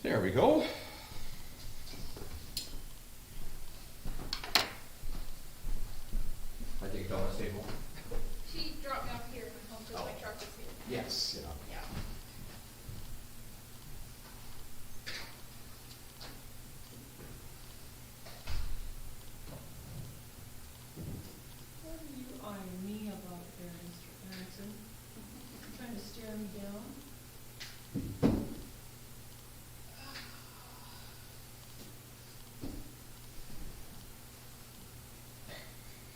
There we go. I think Donna stayed home. She dropped me off here because my truck was here. Yes, yeah. Yeah. What are you eyeing me about there, Mr. Anderson? Trying to stare me down?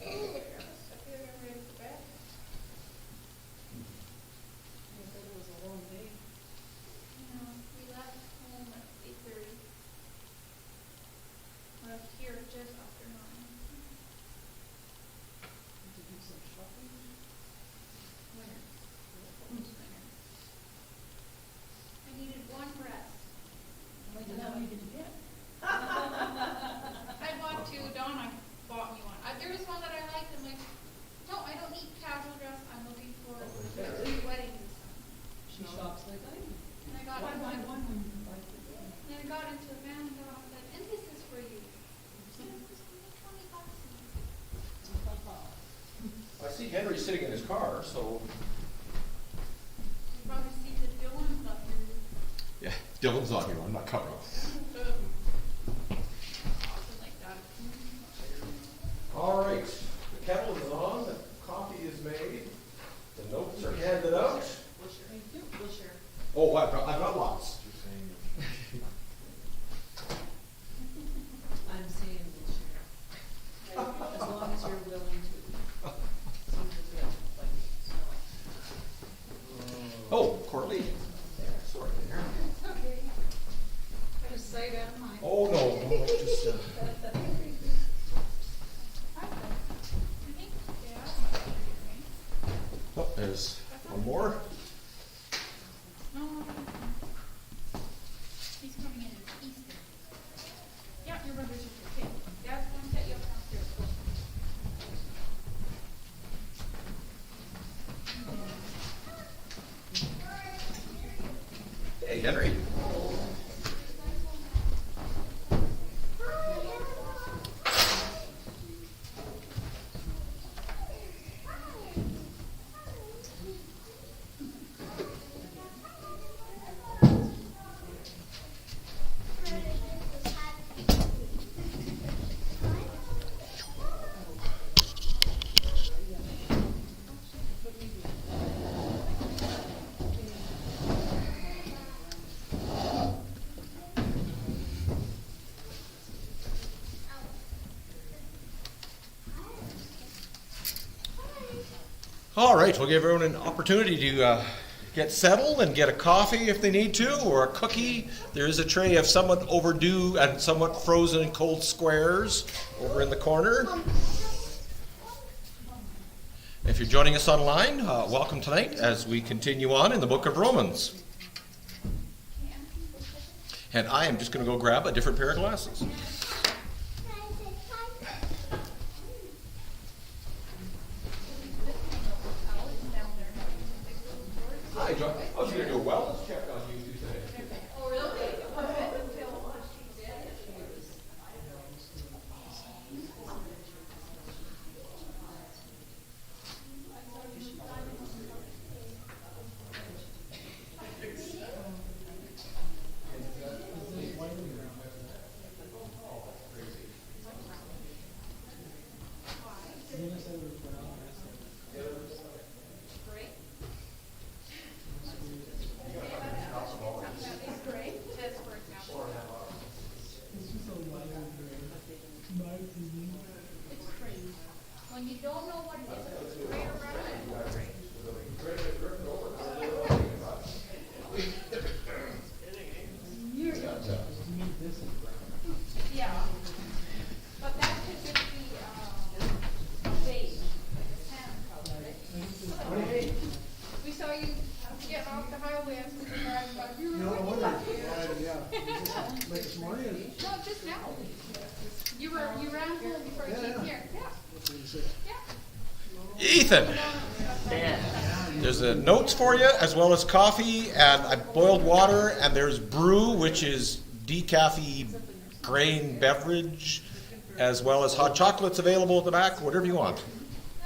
I feel like I'm ready for bed. I bet it was a long day. You know, we left home at 8:30. Left here just after 9. To do some shopping. Winter. Winter. I needed one rest. Like now you get to bed. I bought two. Donna bought me one. There was one that I liked. I'm like, no, I don't need casual dress. I'm looking for a wedding this summer. She shops like I do. And I got Why buy one. one when you can buy two? And then I got into a van and I was like, and this is for you. And it was only $20. I see Henry sitting in his car, so. You probably see the Dylan's up here. Yeah, Dylan's on here. I'm not covering. Something like that. All right, the kettle is on, the coffee is made, the notes are handed out. Thank you. We'll share. Oh, I've got lots. I'm saying we'll share. As long as you're willing to. Seems as if, like, Oh, Courtney. Sorry there. okay. Out of sight, out of mind. Oh, no, just, I think, yeah. oh, there's one more. No. He's coming in at Easter. Yeah, your brother's just a kid. Dad's going to set you up downstairs. Hey, Henry. All right, we'll give everyone an opportunity to get settled and get a coffee if they need to, or a cookie. There is a tray of somewhat overdue and somewhat frozen and cold squares over in the corner. If you're joining us online, welcome tonight as we continue on in the book of Romans. And I am just going to go grab a different pair of glasses. Hi, John. Oh, you're going to do a wellness check on you two today. Oh, really? When you don't know what it is, it's gray or brown, it's gray. Yeah. But that could just be, beige, like a tan color, right? We saw you getting off the highway and we were driving by. You were looking like Like this morning? No, just now. You ran home before you came here. Yeah. What did you say? Yeah. Ethan, Dan. there's There's notes for you, as well as coffee, and I boiled water, and there's brew, which is decaf grain beverage, as well as hot chocolates available at the back, whatever you want.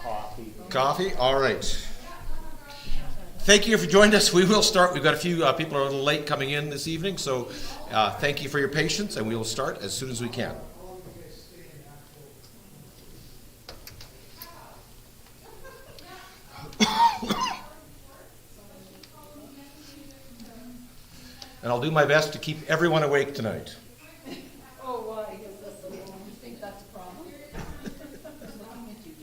Coffee. Coffee? All right. Thank you for joining us. We will start. We've got a few people are a little late coming in this evening, so thank you for your patience, and we will start as soon as we can. And I'll do my best to keep everyone awake tonight. Oh, why? Because that's the one. You think that's a problem? Looking at you,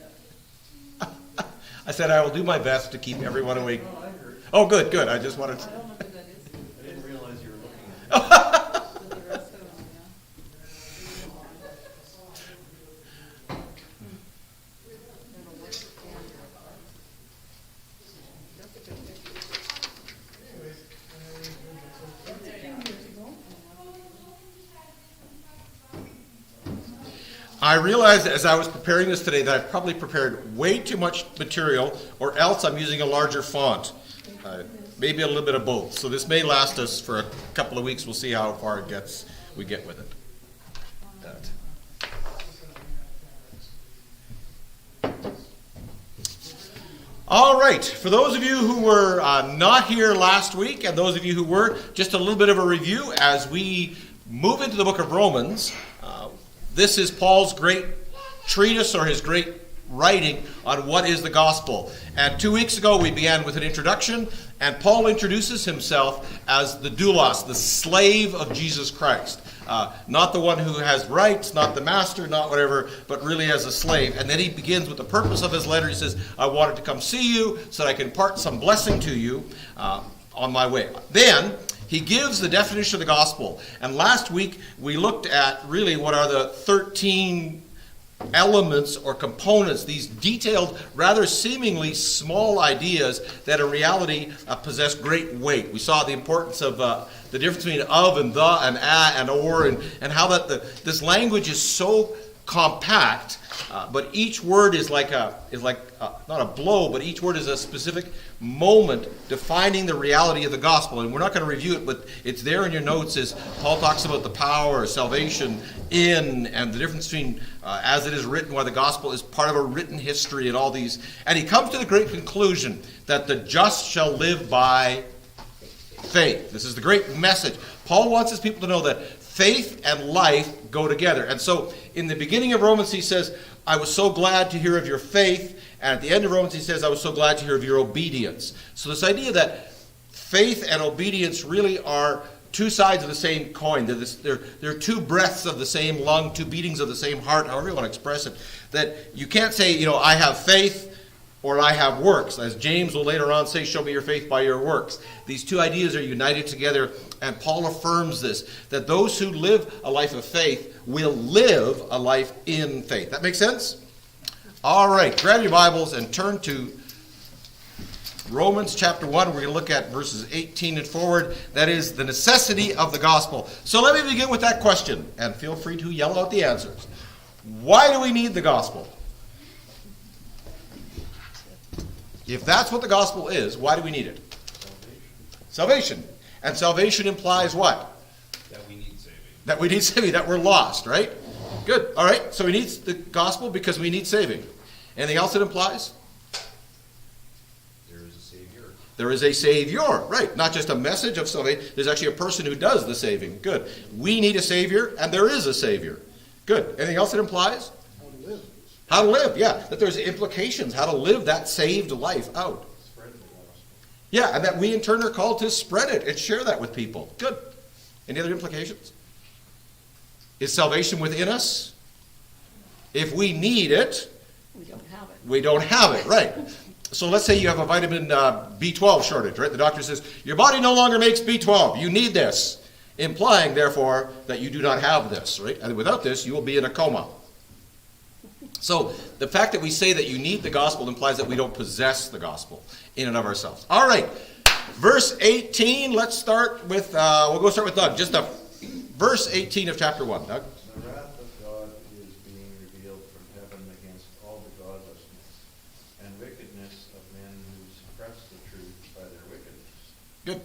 Doug. I said I will do my best to keep everyone awake. Oh, good, good. I just wanted to. I don't know who that is. I didn't realize you were looking at But the rest of them, yeah. Never worked with camera. That's a good picture. That's a few years ago. I realized as I was preparing this today that I probably prepared way too much material, or else I'm using a larger font. Maybe a little bit of both. So this may last us for a couple of weeks. We'll see how far we get with it. All right. For those of you who were not here last week, and those of you who were, just a little bit of a review as we move into the book of Romans. This is Paul's great treatise, or his great writing on what is the gospel. And 2 weeks ago we began with an introduction, and Paul introduces himself as the doulos, the slave of Jesus Christ. Not the one who has rights, not the master, not whatever, but really as a slave. And then he begins with the purpose of his letter. He says, I wanted to come see you so that I can impart some blessing to you on my way. Then he gives the definition of the gospel. And last week we looked at really what are the 13 elements or components, these detailed, rather seemingly small ideas that in reality possess great weight. We saw the importance of the difference between of and the and a and or, and how that this language is so compact, but each word is like not a blow, but each word is a specific moment defining the reality of the gospel. And we're not going to review it, but it's there in your notes as Paul talks about the power of salvation in, and the difference between as it is written, why the gospel is part of a written history and all these. And he comes to the great conclusion that the just shall live by faith. This is the great message. Paul wants his people to know that faith and life go together. And so in the beginning of Romans he says, I was so glad to hear of your faith. And at the end of Romans he says, I was so glad to hear of your obedience. So this idea that faith and obedience really are two sides of the same coin. They're two breaths of the same lung, two beatings of the same heart, however you want to express it. That you can't say, I have faith or I have works. As James will later on say, show me your faith by your works. These two ideas are united together, and Paul affirms this, that those who live a life of faith will live a life in faith. That makes sense? All right, grab your Bibles and turn to Romans chapter 1. We're going to look at verses 18 and forward. That is the necessity of the gospel. So let me begin with that question, and feel free to yell out the answers. Why do we need the gospel? If that's what the gospel is, why do we need it? Salvation. And salvation implies what? That we need saving. That we need saving, that we're lost, right? Good. All right, so we need the gospel because we need saving. Anything else it implies? There is a Savior. There is a Savior, right? Not just a message of salvation. There's actually a person who does the saving. Good. We need a Savior, and there is a Savior. Good. Anything else it implies? How to live. How to live, yeah. That there's implications, how to live that saved life out. Spread the gospel. Yeah, and that we in turn are called to spread it and share that with people. Good. Any other implications? Is salvation within us? If we need it, We don't have it. we don't have it, right? So let's say you have a vitamin B12 shortage, right? The doctor says, your body no longer makes B12. You need this. Implying, therefore, that you do not have this, right? And without this, you will be in a coma. So the fact that we say that you need the gospel implies that we don't possess the gospel in and of ourselves. All right, verse 18. Let's start with, we'll start with Doug. Just verse 18 of chapter 1. Doug? The wrath of God is being revealed from heaven against all the godlessness and wickedness of men who suppress the truth. Good.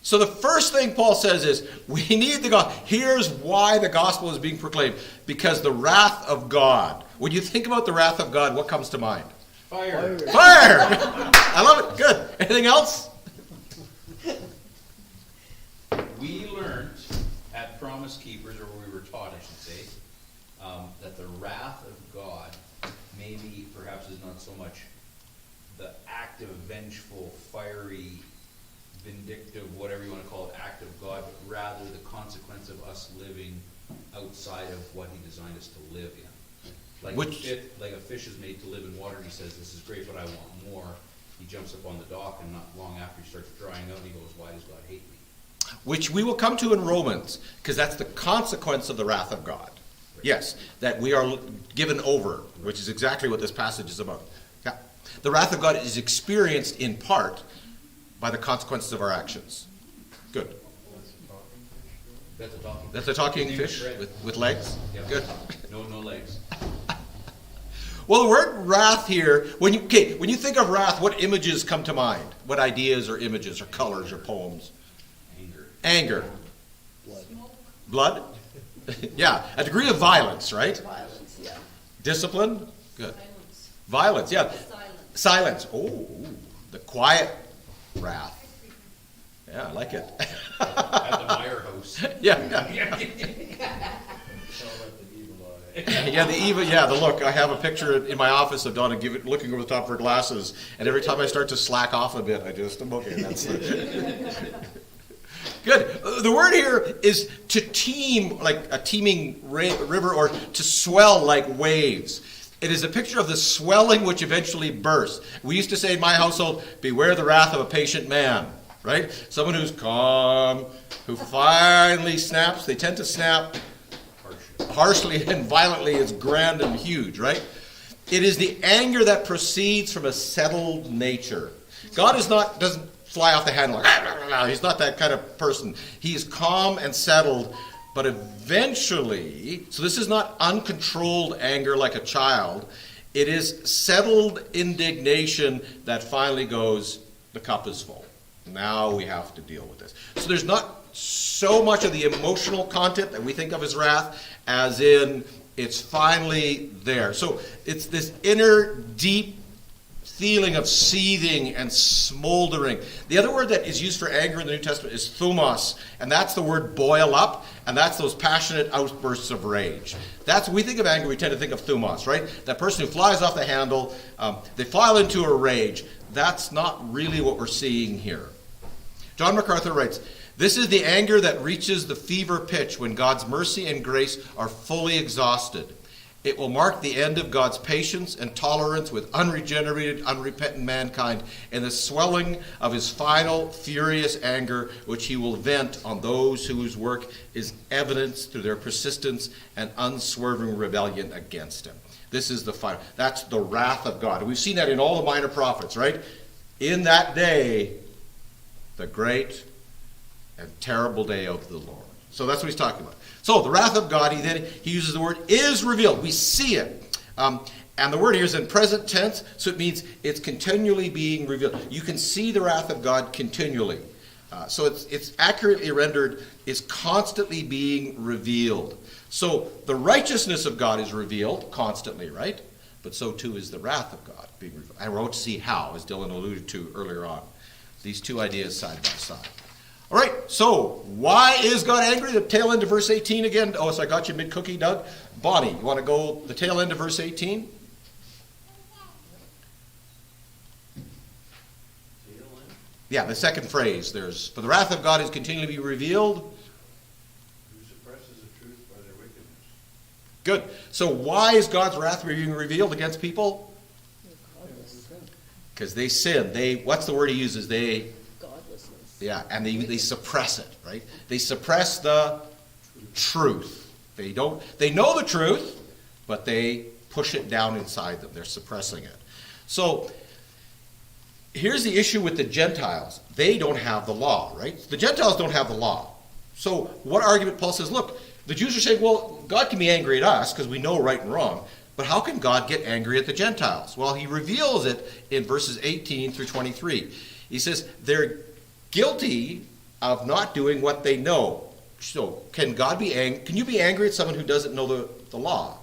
So the first thing Paul says is, we need the gospel. Here's why the gospel is being proclaimed. Because the wrath of God. When you think about the wrath of God, what comes to mind? Fire. Fire! I love it. Good. Anything else? We learned at Promise Keepers, or we were taught, I should say, that the wrath of God maybe perhaps is not so much the active, vengeful, fiery, vindictive, whatever you want to call it, act of God, but rather the consequence of us living outside of what he designed us to live in. Like a fish is made to live in water, and he says, this is great, but I want more. He jumps up on the dock, and not long after he starts drying out, he goes, why does God hate me? Which we will come to in Romans, because that's the consequence of the wrath of God. Yes, that we are given over, which is exactly what this passage is about. Yeah. The wrath of God is experienced in part by the consequences of our actions. Good. That's a talking. That's a talking Even fish bread. with legs? Yeah. Good. No legs. Well, the word wrath here, when you think of wrath, what images come to mind? What ideas or images or colors or poems? Anger. Blood? Yeah. A degree of violence, right? Violence, yeah. Discipline? Good. Violence, yeah. Silence. Oh, the quiet wrath. Yeah, I like it. At the Meyer house. Yeah. Call it the evil eye. Yeah, the evil. Yeah, the look. I have a picture in my office of Donna looking over the top of her glasses, and every time I start to slack off a bit, I just okay. That's good. The word here is to teem, like a teeming river, or to swell like waves. It is a picture of the swelling which eventually bursts. We used to say in my household, beware the wrath of a patient man, right? Someone who's calm, who finally snaps. They tend to snap harshly and violently. It's grand and huge, right? It is the anger that proceeds from a settled nature. God doesn't fly off the handle. He's not that kind of person. He is calm and settled, but eventually, so this is not uncontrolled anger like a child. It is settled indignation that finally goes, the cup is full. Now we have to deal with this. So there's not so much of the emotional content that we think of as wrath, as in it's finally there. So it's this inner, deep feeling of seething and smoldering. The other word that is used for anger in the New Testament is thumos, and that's the word boil up, and that's those passionate outbursts of rage. That's when we think of anger, we tend to think of thumos, right? That person who flies off the handle, they file into a rage. That's not really what we're seeing here. John MacArthur writes, this is the anger that reaches the fever pitch when God's mercy and grace are fully exhausted. It will mark the end of God's patience and tolerance with unregenerated, unrepentant mankind and the swelling of his final furious anger, which he will vent on those whose work is evidenced through their persistence and unswerving rebellion against him. This is the final. That's the wrath of God. We've seen that in all the minor prophets, right? In that day, the great and terrible day of the Lord. So that's what he's talking about. So the wrath of God, he uses the word is revealed. We see it. And the word here is in present tense, so it means it's continually being revealed. You can see the wrath of God continually. So it's accurately rendered, is constantly being revealed. So the righteousness of God is revealed constantly, right? But so too is the wrath of God being revealed. And we're about to see how, as Dylan alluded to earlier on. These two ideas side by side. All right, so why is God angry? The tail end of verse 18 again. Oh, so I got you mid-cookie, Doug. Bonnie, you want to go the tail end of verse 18? Yeah, the second phrase. There's, for the wrath of God is continually be revealed. Who suppresses the truth by their wickedness? Good. So why is God's wrath being revealed against people? Because they sin. What's the word he uses? Godlessness. Yeah, and they suppress it, right? They suppress the truth. They know the truth, but they push it down inside them. They're suppressing it. So here's the issue with the Gentiles. They don't have the law, right? The Gentiles don't have the law. So what argument Paul says, look, the Jews are saying, well, God can be angry at us because we know right and wrong, but how can God get angry at the Gentiles? Well, he reveals it in verses 18 through 23. He says, guilty of not doing what they know. So can God be angry? Can you be angry at someone who doesn't know the law?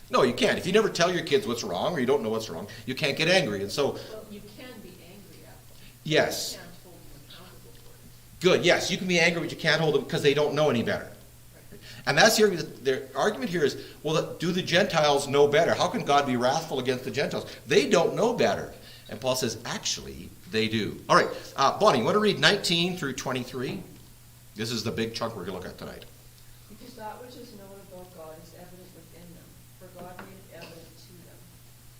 No, you can't. If you never tell your kids what's wrong or you don't know what's wrong, you can't get angry. And so, Well, you can be angry at them. yes, You can't hold them accountable for it. good. Yes, you can be angry, but you can't hold them because they don't know any better. And that's their argument here is, well, do the Gentiles know better? How can God be wrathful against the Gentiles? They don't know better. And Paul says, actually, they do. All right, Bonnie, you want to read 19 through 23? This is the big chunk we're going to look at tonight. Because that which is known about God is evident within them, for God made it evident to them.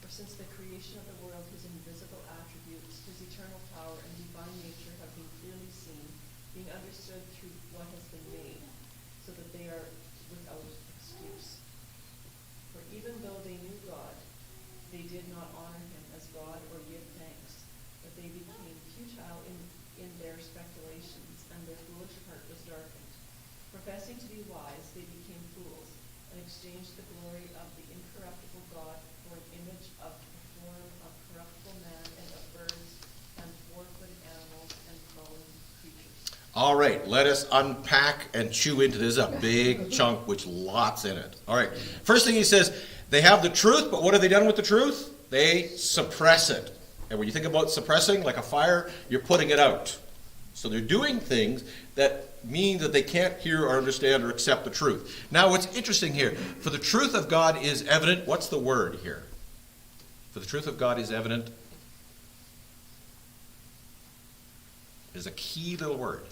For since the creation of the world, his invisible attributes, his eternal power and divine nature have been clearly seen, being understood through what has been made, so that they are without excuse. For even though they knew God, they did not honor him as God or give thanks, but they became futile in their speculations, and their foolish heart was darkened. Professing to be wise, they became fools, and exchanged the glory of the incorruptible God for an image of the form of corruptible man, and of birds, and four-footed animals, and crawling creatures. All right, let us unpack and chew into this. This is a big chunk with lots in it. All right, first thing he says, they have the truth, but what have they done with the truth? They suppress it. And when you think about suppressing, like a fire, you're putting it out. So they're doing things that mean that they can't hear or understand or accept the truth. Now, what's interesting here, for the truth of God is evident. What's the word here? For the truth of God is evident. There's a key little word.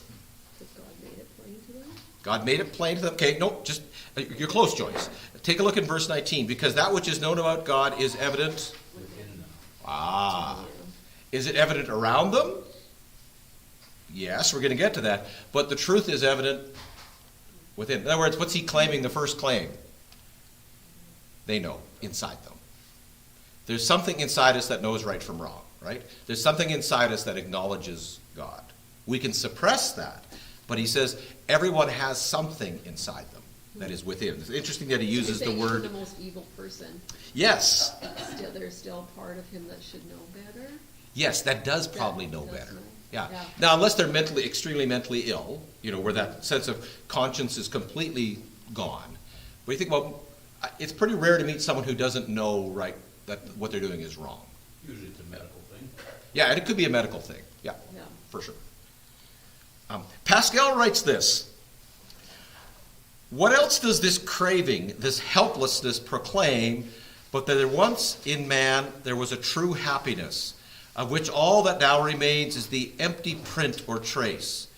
Because God made it plain to them? God made it plain to them. Okay, no, just, you're close, Joyce. Take a look in verse 19. Because that which is known about God is evident. Within them. Ah. Is it evident around them? Yes, we're going to get to that. But the truth is evident within. In other words, what's he claiming, the first claim? They know inside them. There's something inside us that knows right from wrong, right? There's something inside us that acknowledges God. We can suppress that. But he says everyone has something inside them that is within. It's interesting that he uses the word. The most evil person, Yes. there's still part of him that should know better. Yes, that does probably That know does better. know. Yeah. Yeah. Now, unless they're extremely mentally ill, where that sense of conscience is completely gone. But you think, well, it's pretty rare to meet someone who doesn't know right that what they're doing is wrong. Usually it's a medical thing. Yeah, and it could be a medical thing. Yeah, Yeah. for sure. Pascal writes this. What else does this craving, this helplessness proclaim, but that there once in man there was a true happiness, of which all that now remains is the empty print or trace.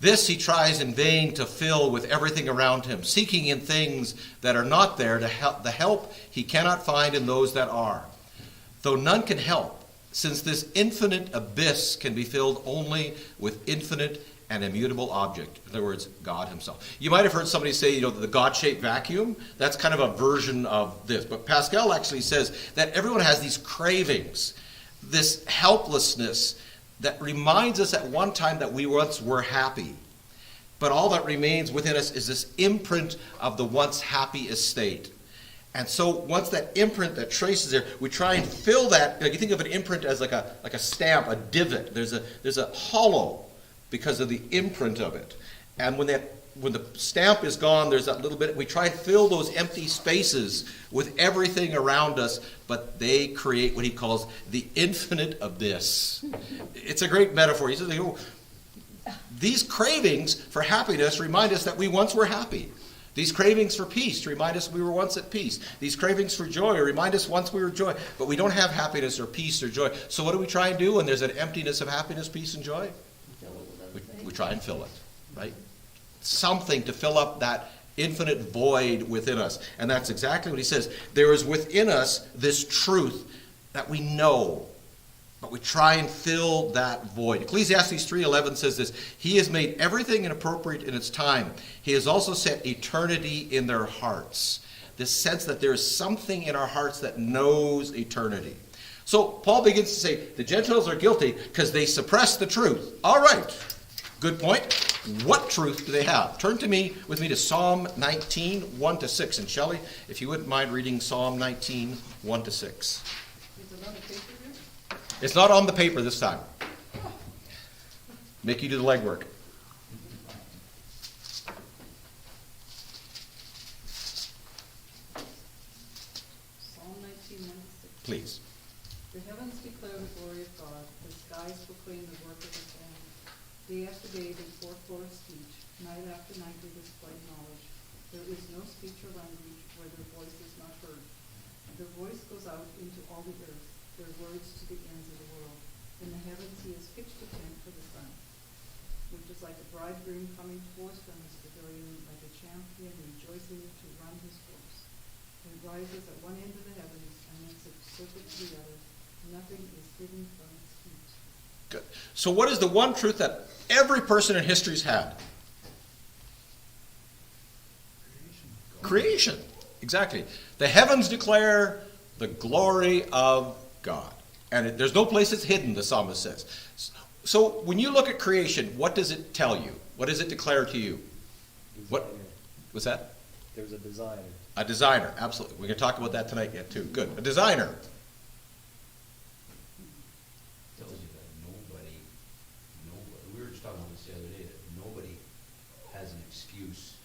This he tries in vain to fill with everything around him, seeking in things that are not there to help the help he cannot find in those that are. Though none can help, since this infinite abyss can be filled only with infinite and immutable object. In other words, God himself. You might have heard somebody say, the God-shaped vacuum. That's kind of a version of this. But Pascal actually says that everyone has these cravings, this helplessness that reminds us at one time that we once were happy. But all that remains within us is this imprint of the once happy estate. And so once that imprint, that trace is there, we try and fill that. You think of an imprint as like a stamp, a divot. There's a hollow because of the imprint of it. And when the stamp is gone, there's that little bit. We try and fill those empty spaces with everything around us, but they create what he calls the infinite abyss. It's a great metaphor. He says, these cravings for happiness remind us that we once were happy. These cravings for peace remind us we were once at peace. These cravings for joy remind us once we were joy. But we don't have happiness or peace or joy. So what do we try and do when there's an emptiness of happiness, peace, and joy? We try and fill it, right? Something to fill up that infinite void within us. And that's exactly what he says. There is within us this truth that we know, but we try and fill that void. Ecclesiastes 3:11 says this, he has made everything inappropriate in its time. He has also set eternity in their hearts. This sense that there is something in our hearts that knows eternity. So Paul begins to say the Gentiles are guilty because they suppress the truth. All right, good point. What truth do they have? Turn with me to Psalm 19, 1-6. And Shelley, if you wouldn't mind reading Psalm 19, 1-6. Is it on the paper here? It's not on the paper this time. Make you do the legwork. Psalm 19:1-6. Please. The heavens declare the glory of God, the skies proclaim the work of his hand. Day after day they pour forth speech, night after night they display knowledge. There is no speech or language where their voice is not heard. Their voice goes out into all the earth, their words to the ends of the world. In the heavens he has pitched a tent for the sun, which is like a bridegroom coming forth from his pavilion, like a champion rejoicing to run his course. It rises at one end of the heavens and makes a circuit to the other. Nothing is hidden from its heat. Good. So what is the one truth that every person in history's had? Creation. Exactly. The heavens declare the glory of God. And there's no place it's hidden, the psalmist says. So when you look at creation, what does it tell you? What does it declare to you? What? What's that? There's a designer. A designer, absolutely. We're going to talk about that tonight yet too. Good. A designer. Tells you that nobody, we were just talking about this the other day, that nobody has an excuse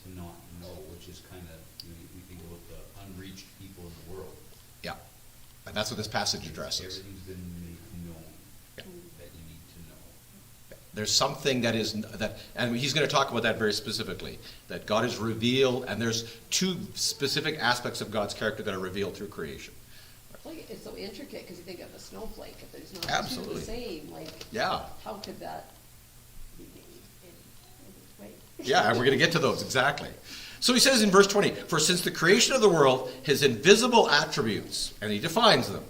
to not know, which is kind of, we think about the unreached people in the world. Yeah. And that's what this passage addresses. Everything's been made known Yeah. that you need to know. There's something that is, that, and he's going to talk about that very specifically, that God is revealed, and there's two specific aspects of God's character that are revealed through creation. Like, it's so intricate, because you think of a snowflake, if there's not two Absolutely. the same, like, Yeah. how could that be made? Right? Yeah, and we're going to get to those, exactly. So he says in verse 20, for since the creation of the world, his invisible attributes, and he defines them.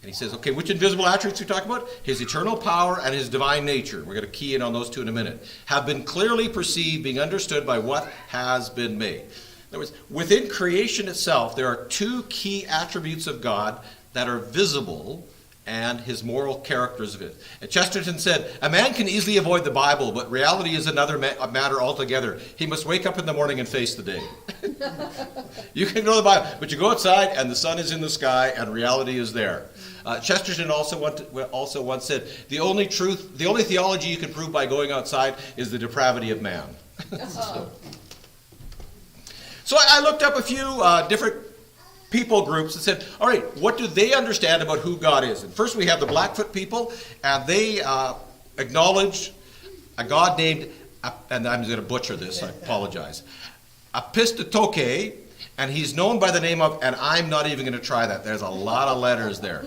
And he says, okay, which invisible attributes are we talking about? His eternal power and his divine nature. We're going to key in on those two in a minute. Have been clearly perceived, being understood by what has been made. In other words, within creation itself, there are two key attributes of God that are visible, and his moral characters of it. And Chesterton said, a man can easily avoid the Bible, but reality is another matter altogether. He must wake up in the morning and face the day. You can know the Bible, but you go outside and the sun is in the sky and reality is there. Chesterton also once said, the only theology you can prove by going outside is the depravity of man. So I looked up a few different people groups and said, all right, what do they understand about who God is? And first we have the Blackfoot people, and they acknowledge a God named, and I'm going to butcher this, I apologize, Apistatoke, and he's known by the name of, and I'm not even going to try that, there's a lot of letters there.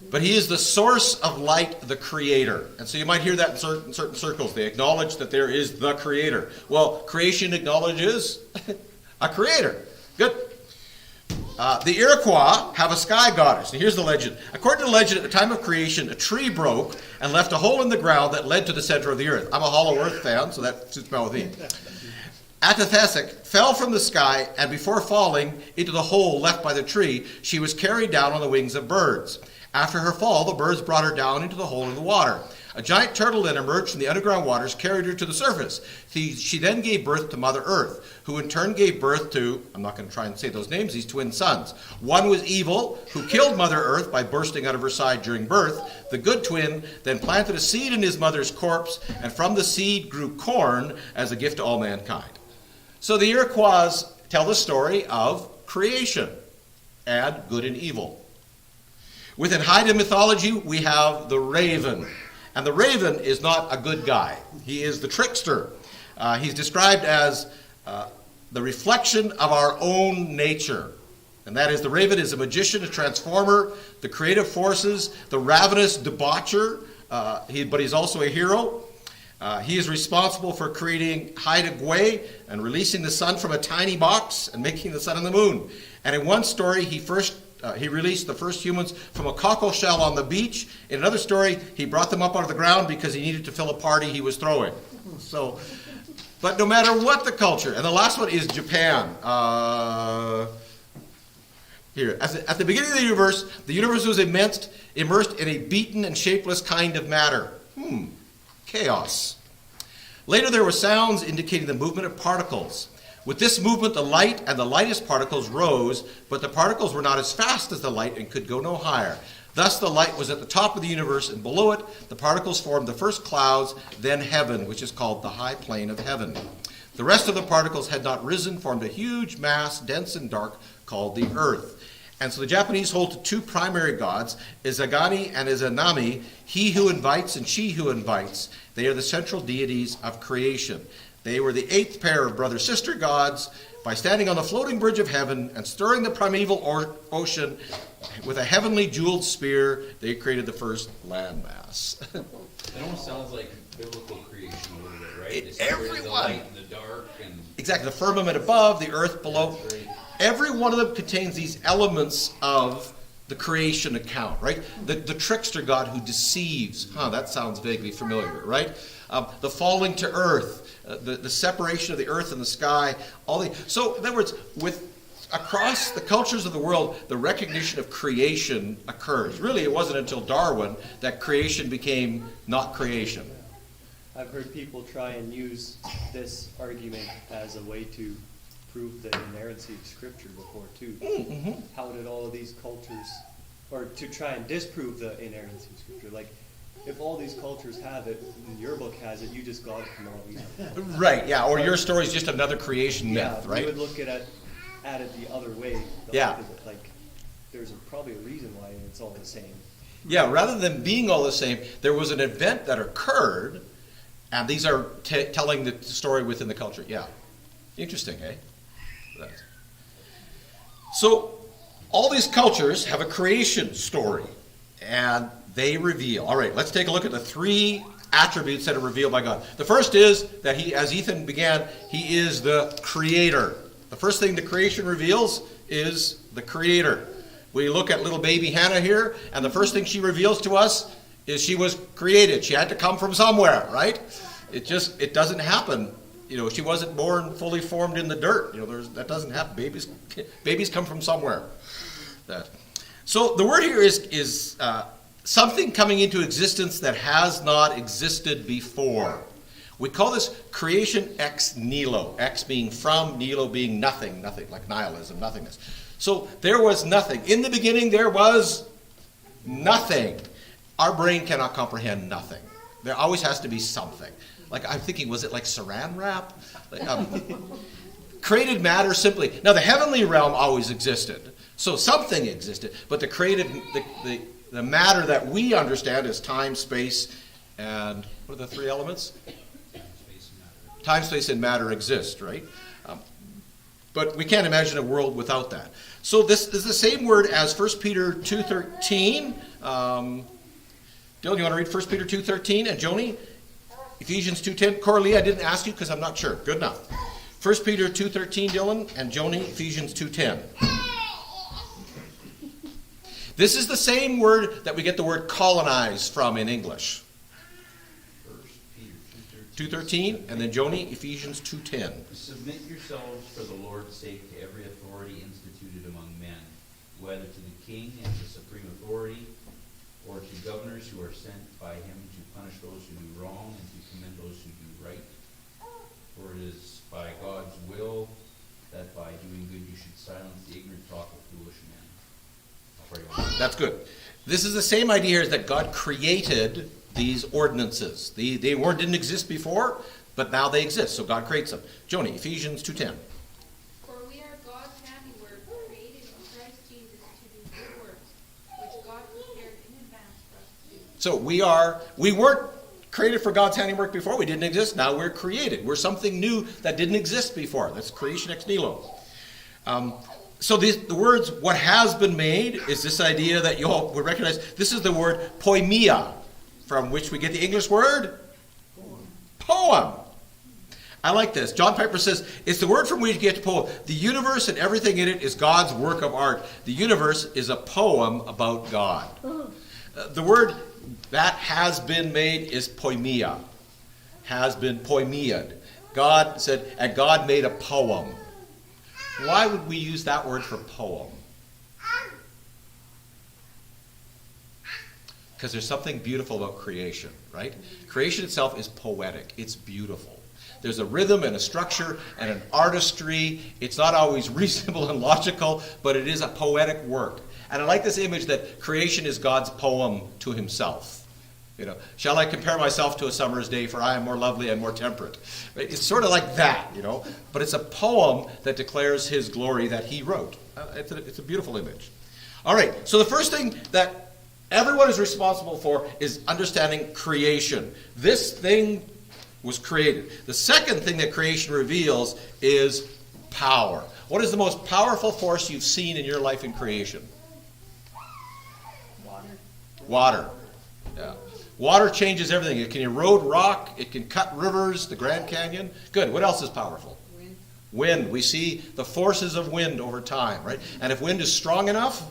But he is the source of light, the creator. And so you might hear that in certain circles. They acknowledge that there is the creator. Well, creation acknowledges a creator. Good. The Iroquois have a sky goddess. And here's the legend. According to the legend, at the time of creation, a tree broke and left a hole in the ground that led to the center of the earth. I'm a Hollow Earth fan, so that suits well with me. Atathesek fell from the sky, and before falling into the hole left by the tree, she was carried down on the wings of birds. After her fall, the birds brought her down into the hole in the water. A giant turtle then emerged from the underground waters, carried her to the surface. She then gave birth to Mother Earth, who in turn gave birth to, I'm not going to try and say those names, these twin sons. One was evil, who killed Mother Earth by bursting out of her side during birth. The good twin then planted a seed in his mother's corpse, and from the seed grew corn as a gift to all mankind. So the Iroquois tell the story of creation and good and evil. Within Haida mythology, we have the raven. And the raven is not a good guy. He is the trickster. He's described as the reflection of our own nature. And that is, the raven is a magician, a transformer, the creative forces, the ravenous debaucher, but he's also a hero. He is responsible for creating Haida Gwe and releasing the sun from a tiny box and making the sun and the moon. And in one story, he released the first humans from a cockle shell on the beach. In another story, he brought them up out of the ground because he needed to fill a party he was throwing. So, but no matter what the culture, and the last one is Japan. Here, at the beginning of the universe was immersed in a beaten and shapeless kind of matter. Chaos. Later there were sounds indicating the movement of particles. With this movement, the light and the lightest particles rose, but the particles were not as fast as the light and could go no higher. Thus the light was at the top of the universe, and below it the particles formed the first clouds, then heaven, which is called the high plane of heaven. The rest of the particles had not risen, formed a huge mass, dense and dark, called the earth. And so the Japanese hold to two primary gods, Izagani and Izanami, he who invites and she who invites. They are the central deities of creation. They were the eighth pair of brother-sister gods. By standing on the floating bridge of heaven and stirring the primeval ocean with a heavenly jeweled spear, they created the first landmass. It almost sounds like biblical creation a little bit, right? It- They separated the everyone. light and the dark and. Exactly, the firmament above, the earth below. That's right. Every one of them contains these elements of the creation account, right? The trickster God who deceives. That sounds vaguely familiar, right? The falling to earth, the separation of the earth and the sky. So, in other words, across the cultures of the world, the recognition of creation occurs. Really, it wasn't until Darwin that creation became not creation. I've heard people try and use this argument as a way to prove the inerrancy of Scripture before too. Mm-hmm. How did all of these cultures, or to try and disprove the inerrancy of Scripture? Like, if all these cultures have it, and your book has it, you just got it from all these. Right, yeah, or your story is just another creation myth, Yeah, right? we would look at it the other way. The Yeah. opposite. Like, there's probably a reason why it's all the same. Yeah, rather than being all the same, there was an event that occurred, and these are telling the story within the culture. Yeah. Interesting, eh? So, all these cultures have a creation story, and they reveal. All right, let's take a look at the three attributes that are revealed by God. The first is that he, as Ethan began, he is the creator. The first thing the creation reveals is the creator. We look at little baby Hannah here, and the first thing she reveals to us is she was created. She had to come from somewhere, right? It doesn't happen. She wasn't born fully formed in the dirt. That doesn't happen. Babies come from somewhere. So the word here is something coming into existence that has not existed before. We call this creation ex nihilo. Ex being from, nihilo being nothing, like nihilism, nothingness. So there was nothing. In the beginning there was nothing. Our brain cannot comprehend nothing. There always has to be something. Like, I'm thinking, was it like saran wrap? Created matter simply. Now, the heavenly realm always existed. So something existed. But the created, the matter that we understand is time, space, and what are the three elements? Time, space, and matter exist, right? But we can't imagine a world without that. So this is the same word as 1 Peter 2:13. Dylan, you want to read 1 Peter 2:13? And Joni, Ephesians 2:10. Coralie, I didn't ask you because I'm not sure. Good enough. 1 Peter 2:13, Dylan, and Joni, Ephesians 2:10. This is the same word that we get the word colonize from in English. 1 Peter 2:13, and then Joni, Ephesians 2:10. Submit yourselves for the Lord's sake to every authority instituted among men, whether to the king as the supreme authority, or to governors who are sent by him to punish those who do wrong and to commend those who do right. For it is by God's will that by doing good you should silence the ignorant talk of foolish men. I'll pray on that. That's good. This is the same idea here, is that God created these ordinances. They didn't exist before, but now they exist, so God creates them. Joni, Ephesians 2:10. For we are God's handiwork, created in Christ Jesus to do good works, which God prepared in advance for us to do. So we weren't created for God's handiwork before. We didn't exist. Now we're created. We're something new that didn't exist before. That's creation ex nihilo. So the words, what has been made, is this idea that you all would recognize. This is the word poimia, from which we get the English word poem. I like this. John Piper says, it's the word from which we get the poem. The universe and everything in it is God's work of art. The universe is a poem about God. The word that has been made is poimia. Has been poimiad. God said, and God made a poem. Why would we use that word for poem? Because there's something beautiful about creation, right? Creation itself is poetic. It's beautiful. There's a rhythm and a structure and an artistry. It's not always reasonable and logical, but it is a poetic work. And I like this image that creation is God's poem to himself. You know, shall I compare myself to a summer's day, for I am more lovely and more temperate. It's sort of like that, you know, but it's a poem that declares his glory that he wrote. It's a beautiful image. All right, so the first thing that everyone is responsible for is understanding creation. This thing was created. The second thing that creation reveals is power. What is the most powerful force you've seen in your life in creation? Water. Yeah. Water changes everything. It can erode rock. It can cut rivers, the Grand Canyon. Good. What else is powerful? Wind. Wind. We see the forces of wind over time, right? And if wind is strong enough,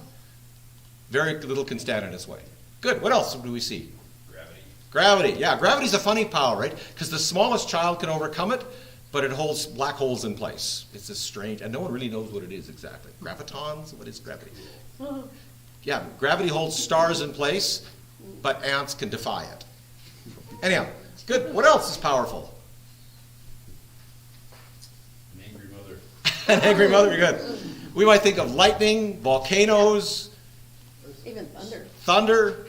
very little can stand in its way. Good. What else do we see? Gravity. Gravity. Yeah, gravity's a funny power, right? Because the smallest child can overcome it, but it holds black holes in place. It's a strange, and no one really knows what it is exactly. Gravitons? What is gravity? Yeah, gravity holds stars in place, but ants can defy it. Anyhow, good. What else is powerful? An angry mother. An angry mother, good. We might think of lightning, volcanoes, Even thunder. thunder,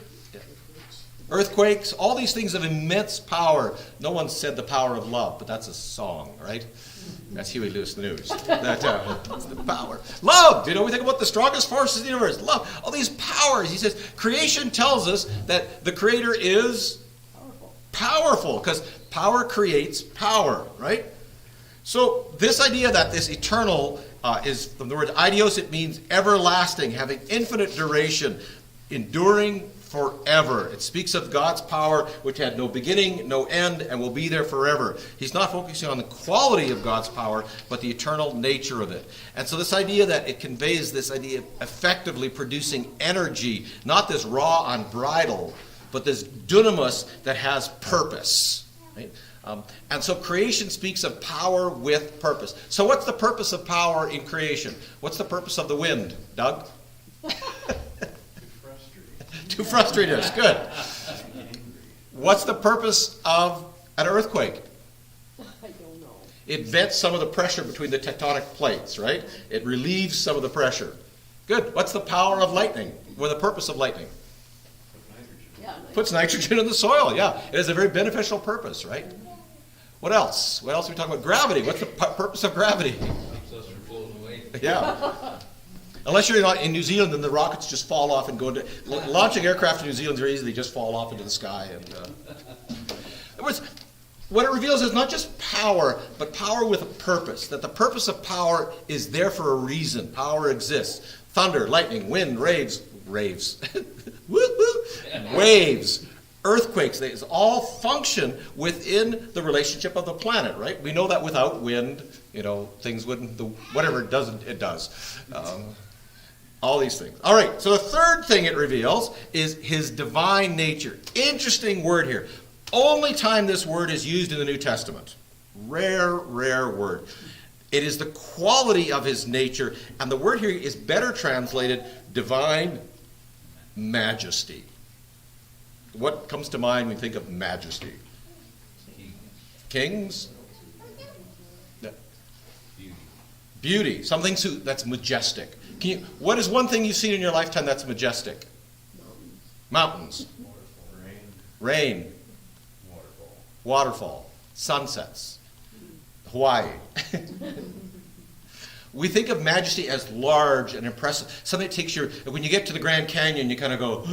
earthquakes. All these things have immense power. No one said the power of love, but that's a song, right? That's Huey Lewis News. That's the power. Love! You know, we think about the strongest forces in the universe. Love. All these powers. He says, creation tells us that the Creator is powerful, because power creates power, right? So this idea that this eternal is from the word idios, it means everlasting, having infinite duration, enduring forever. It speaks of God's power, which had no beginning, no end, and will be there forever. He's not focusing on the quality of God's power, but the eternal nature of it. And so this idea that it conveys this idea of effectively producing energy, not this raw, unbridled, but this dunamis that has purpose. Right? And so creation speaks of power with purpose. So what's the purpose of power in creation? What's the purpose of the wind, Doug? To frustrate us. Good. What's the purpose of an earthquake? I don't know. It vents some of the pressure between the tectonic plates, right? It relieves some of the pressure. Good. What's the power of lightning? Or the purpose of lightning? Yeah. Puts nitrogen in the soil. Yeah. It has a very beneficial purpose, right? What else? What else are we talking about? Gravity. What's the purpose of gravity? Keeps us from floating away. Yeah. Unless you're not in New Zealand, then the rockets just fall off and go into... Launching aircraft in New Zealand is very easy. They just fall off into the sky. And what it reveals is not just power, but power with a purpose. That the purpose of power is there for a reason. Power exists. Thunder, lightning, wind, waves. Waves. Earthquakes. They all function within the relationship of the planet, right? We know that without wind, you know, things wouldn't... Whatever it doesn't, it does. All these things. All right, so the third thing it reveals is his divine nature. Interesting word here. Only time this word is used in the New Testament. Rare, rare word. It is the quality of his nature, and the word here is better translated divine majesty. What comes to mind when we think of majesty? Kings? Beauty. Something that's majestic. What is one thing you've seen in your lifetime that's majestic? Mountains. Rain. Waterfall. Sunsets. Hawaii. We think of majesty as large and impressive. Something that takes your... When you get to the Grand Canyon, you kind of go,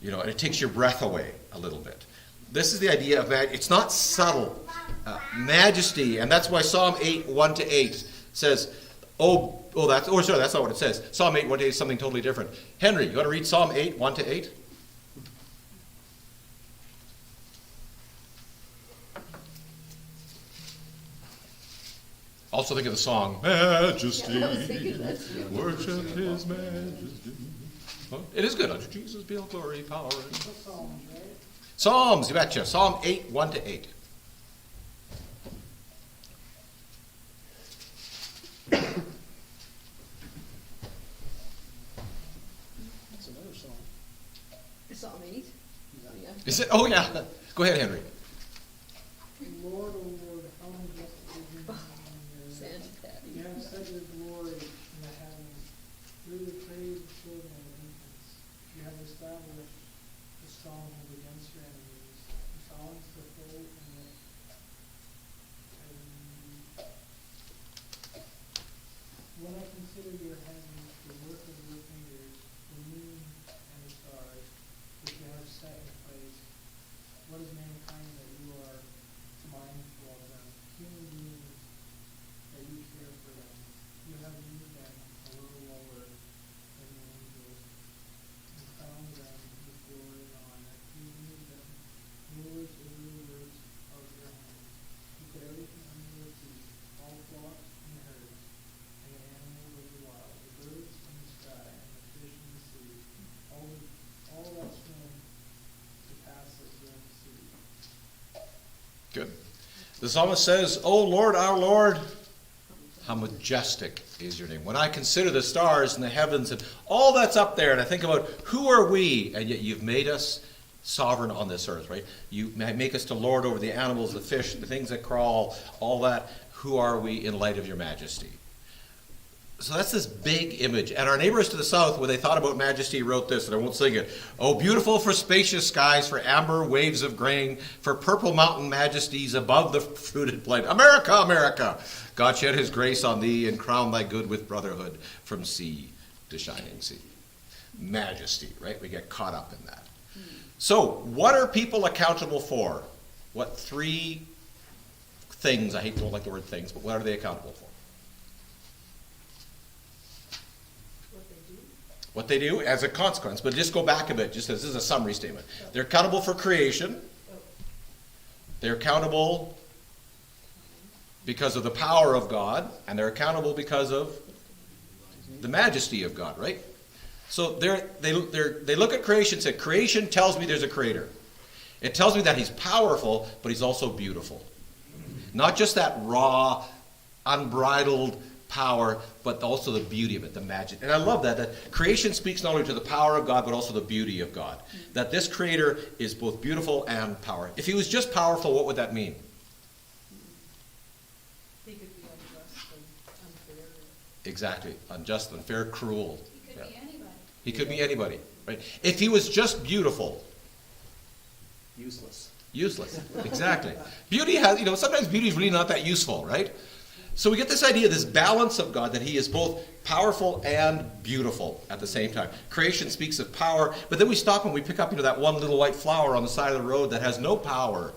you know, and it takes your breath away a little bit. This is the idea of majesty. It's not subtle. Majesty, and that's why Psalm 8, 1-8 says, that's not what it says. Psalm 8, 1-8 is something totally different. Henry, you want to read Psalm 8, 1-8? Also think of the song, Majesty, Yeah, I was thinking that's the other worship His majesty. Well, it is good. Unto Jesus be all glory, power, and... Psalms, you betcha. Psalm 8, 1-8. That's another song. Psalm 8. Yeah. Is it? Oh, yeah. Go ahead, Henry. Lord, oh Lord, how majestic is your name in the earth. Santa Patty. You have set your glory in the heavens. Through the praise of children, Good. The psalmist says, "O Lord, our Lord, how majestic is your name." When I consider the stars and the heavens and all that's up there, and I think about who are we, and yet you've made us sovereign on this earth, right? You make us to lord over the animals, the fish, the things that crawl, all that. Who are we in light of your majesty? So that's this big image. And our neighbors to the south, when they thought about majesty, wrote this, and I won't sing it. "Oh, beautiful for spacious skies, for amber waves of grain, for purple mountain majesties above the fruited plain. America, America! God shed his grace on thee and crown thy good with brotherhood from sea to shining sea." Majesty, right? We get caught up in that. So, what are people accountable for? What three things, I don't like the word things, but what are they accountable for? What they do as a consequence, but just go back a bit, just as this is a summary statement. They're accountable for creation. They're accountable because of the power of God, and they're accountable because of the majesty of God, right? So they look at creation and say, creation tells me there's a creator. It tells me that he's powerful, but he's also beautiful. Not just that raw, unbridled power, but also the beauty of it, the magic. And I love that creation speaks not only to the power of God, but also the beauty of God. That this creator is both beautiful and power. If he was just powerful, what would that mean? He could be unjust and unfair. Exactly. Unjust, unfair, cruel. He could be anybody. He could be anybody, right? If he was just beautiful. Useless. Useless. Exactly. Beauty has, sometimes beauty is really not that useful, right? So we get this idea, this balance of God, that he is both powerful and beautiful at the same time. Creation speaks of power, but then we stop and we pick up, that one little white flower on the side of the road that has no power,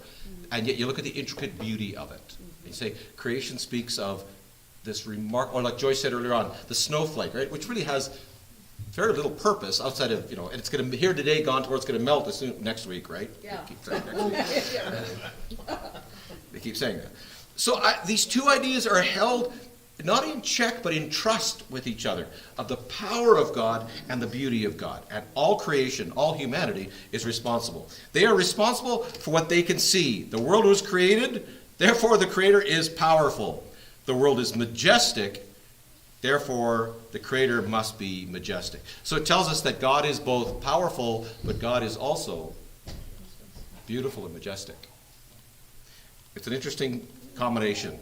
and yet you look at the intricate beauty of it. You say, creation speaks of this or like Joyce said earlier on, the snowflake, right? Which really has very little purpose outside of, and it's going to be here today, gone tomorrow, it's going to melt next week, right? Yeah. They keep saying next week. They keep saying that. So these two ideas are held not in check, but in trust with each other, of the power of God and the beauty of God. And all creation, all humanity is responsible. They are responsible for what they can see. The world was created, therefore the Creator is powerful. The world is majestic, therefore the Creator must be majestic. So it tells us that God is both powerful, but God is also beautiful and majestic. It's an interesting combination.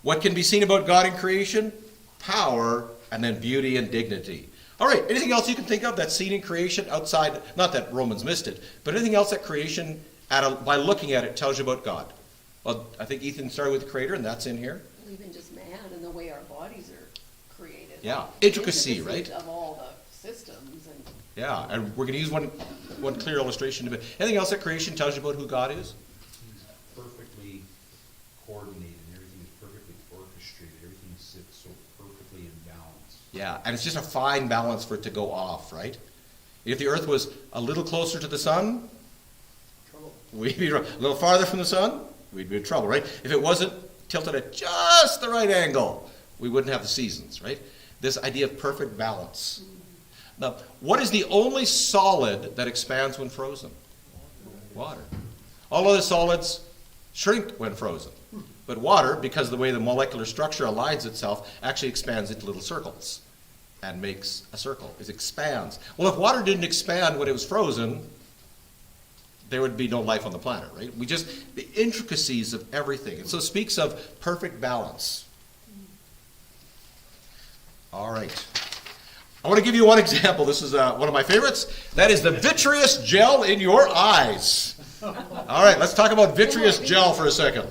What can be seen about God in creation? Power, and then beauty and dignity. All right, anything else you can think of that's seen in creation outside, not that Romans missed it, but anything else that creation, by looking at it, tells you about God? Well, I think Ethan started with the Creator, and that's in here. Even just man and the way our bodies are created. Yeah, The intricacy, right? Of all the systems and. Yeah, and we're going to use one clear illustration. Anything else that creation tells you about who God is? He's perfectly coordinated, everything is perfectly orchestrated, everything sits so perfectly in balance. Yeah, and it's just a fine balance for it to go off, right? If the earth was a little closer to the sun, we'd be a little farther from the sun, we'd be in trouble, right? If it wasn't tilted at just the right angle, we wouldn't have the seasons, right? This idea of perfect balance. Now, what is the only solid that expands when frozen? Water. All other solids shrink when frozen. But water, because of the way the molecular structure aligns itself, actually expands into little circles and makes a circle. It expands. Well, if water didn't expand when it was frozen, there would be no life on the planet, right? The intricacies of everything. And so it speaks of perfect balance. All right. I want to give you one example. This is one of my favorites. That is the vitreous gel in your eyes. All right, let's talk about vitreous gel for a second.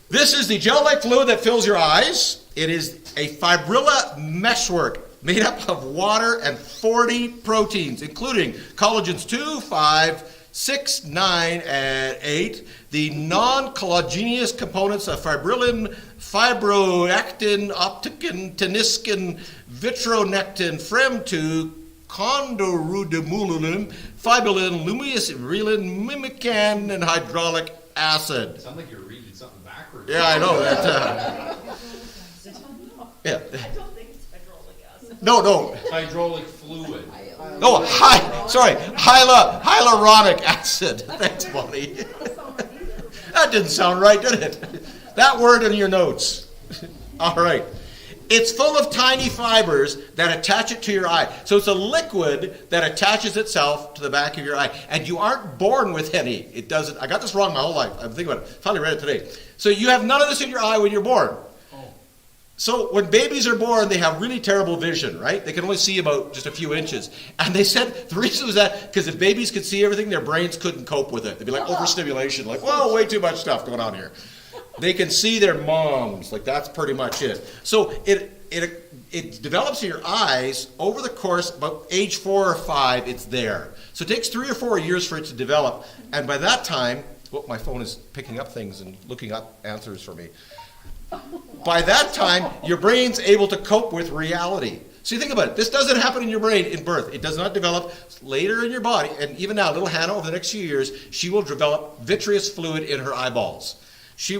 This is the gel-like fluid that fills your eyes. It is a fibrilla meshwork made up of water and 40 proteins, including collagens 2, 5, 6, 9, and 8. The non-collagenous components of fibrillin, fibroactin, opticin, teniskin, vitronectin, frem2, chondrorudimulin, fibrillin, lumeus-relin, mimican, and hydraulic acid. Sounds like you're reading something backwards. Yeah, I know that. Yeah. I don't think it's hydraulic acid. No. Hydraulic fluid. No, hyaluronic acid. Thanks, buddy. That didn't sound right, did it? That word in your notes. All right. It's full of tiny fibers that attach it to your eye. So it's a liquid that attaches itself to the back of your eye. And you aren't born with any. It doesn't. I got this wrong my whole life. I'm thinking about it. Finally read it today. So you have none of this in your eye when you're born. So when babies are born, they have really terrible vision, right? They can only see about just a few inches. And they said the reason was that because if babies could see everything, their brains couldn't cope with it. They'd be like overstimulation, like, whoa, way too much stuff going on here. They can see their moms, like that's pretty much it. So it develops in your eyes over the course, about age 4 or 5, it's there. So it takes 3 or 4 years for it to develop. And by that time, well, my phone is picking up things and looking up answers for me. By that time, your brain's able to cope with reality. So you think about it. This doesn't happen in your brain in birth. It does not develop later in your body. And even now, little Hannah, over the next few years, she will develop vitreous fluid in her eyeballs.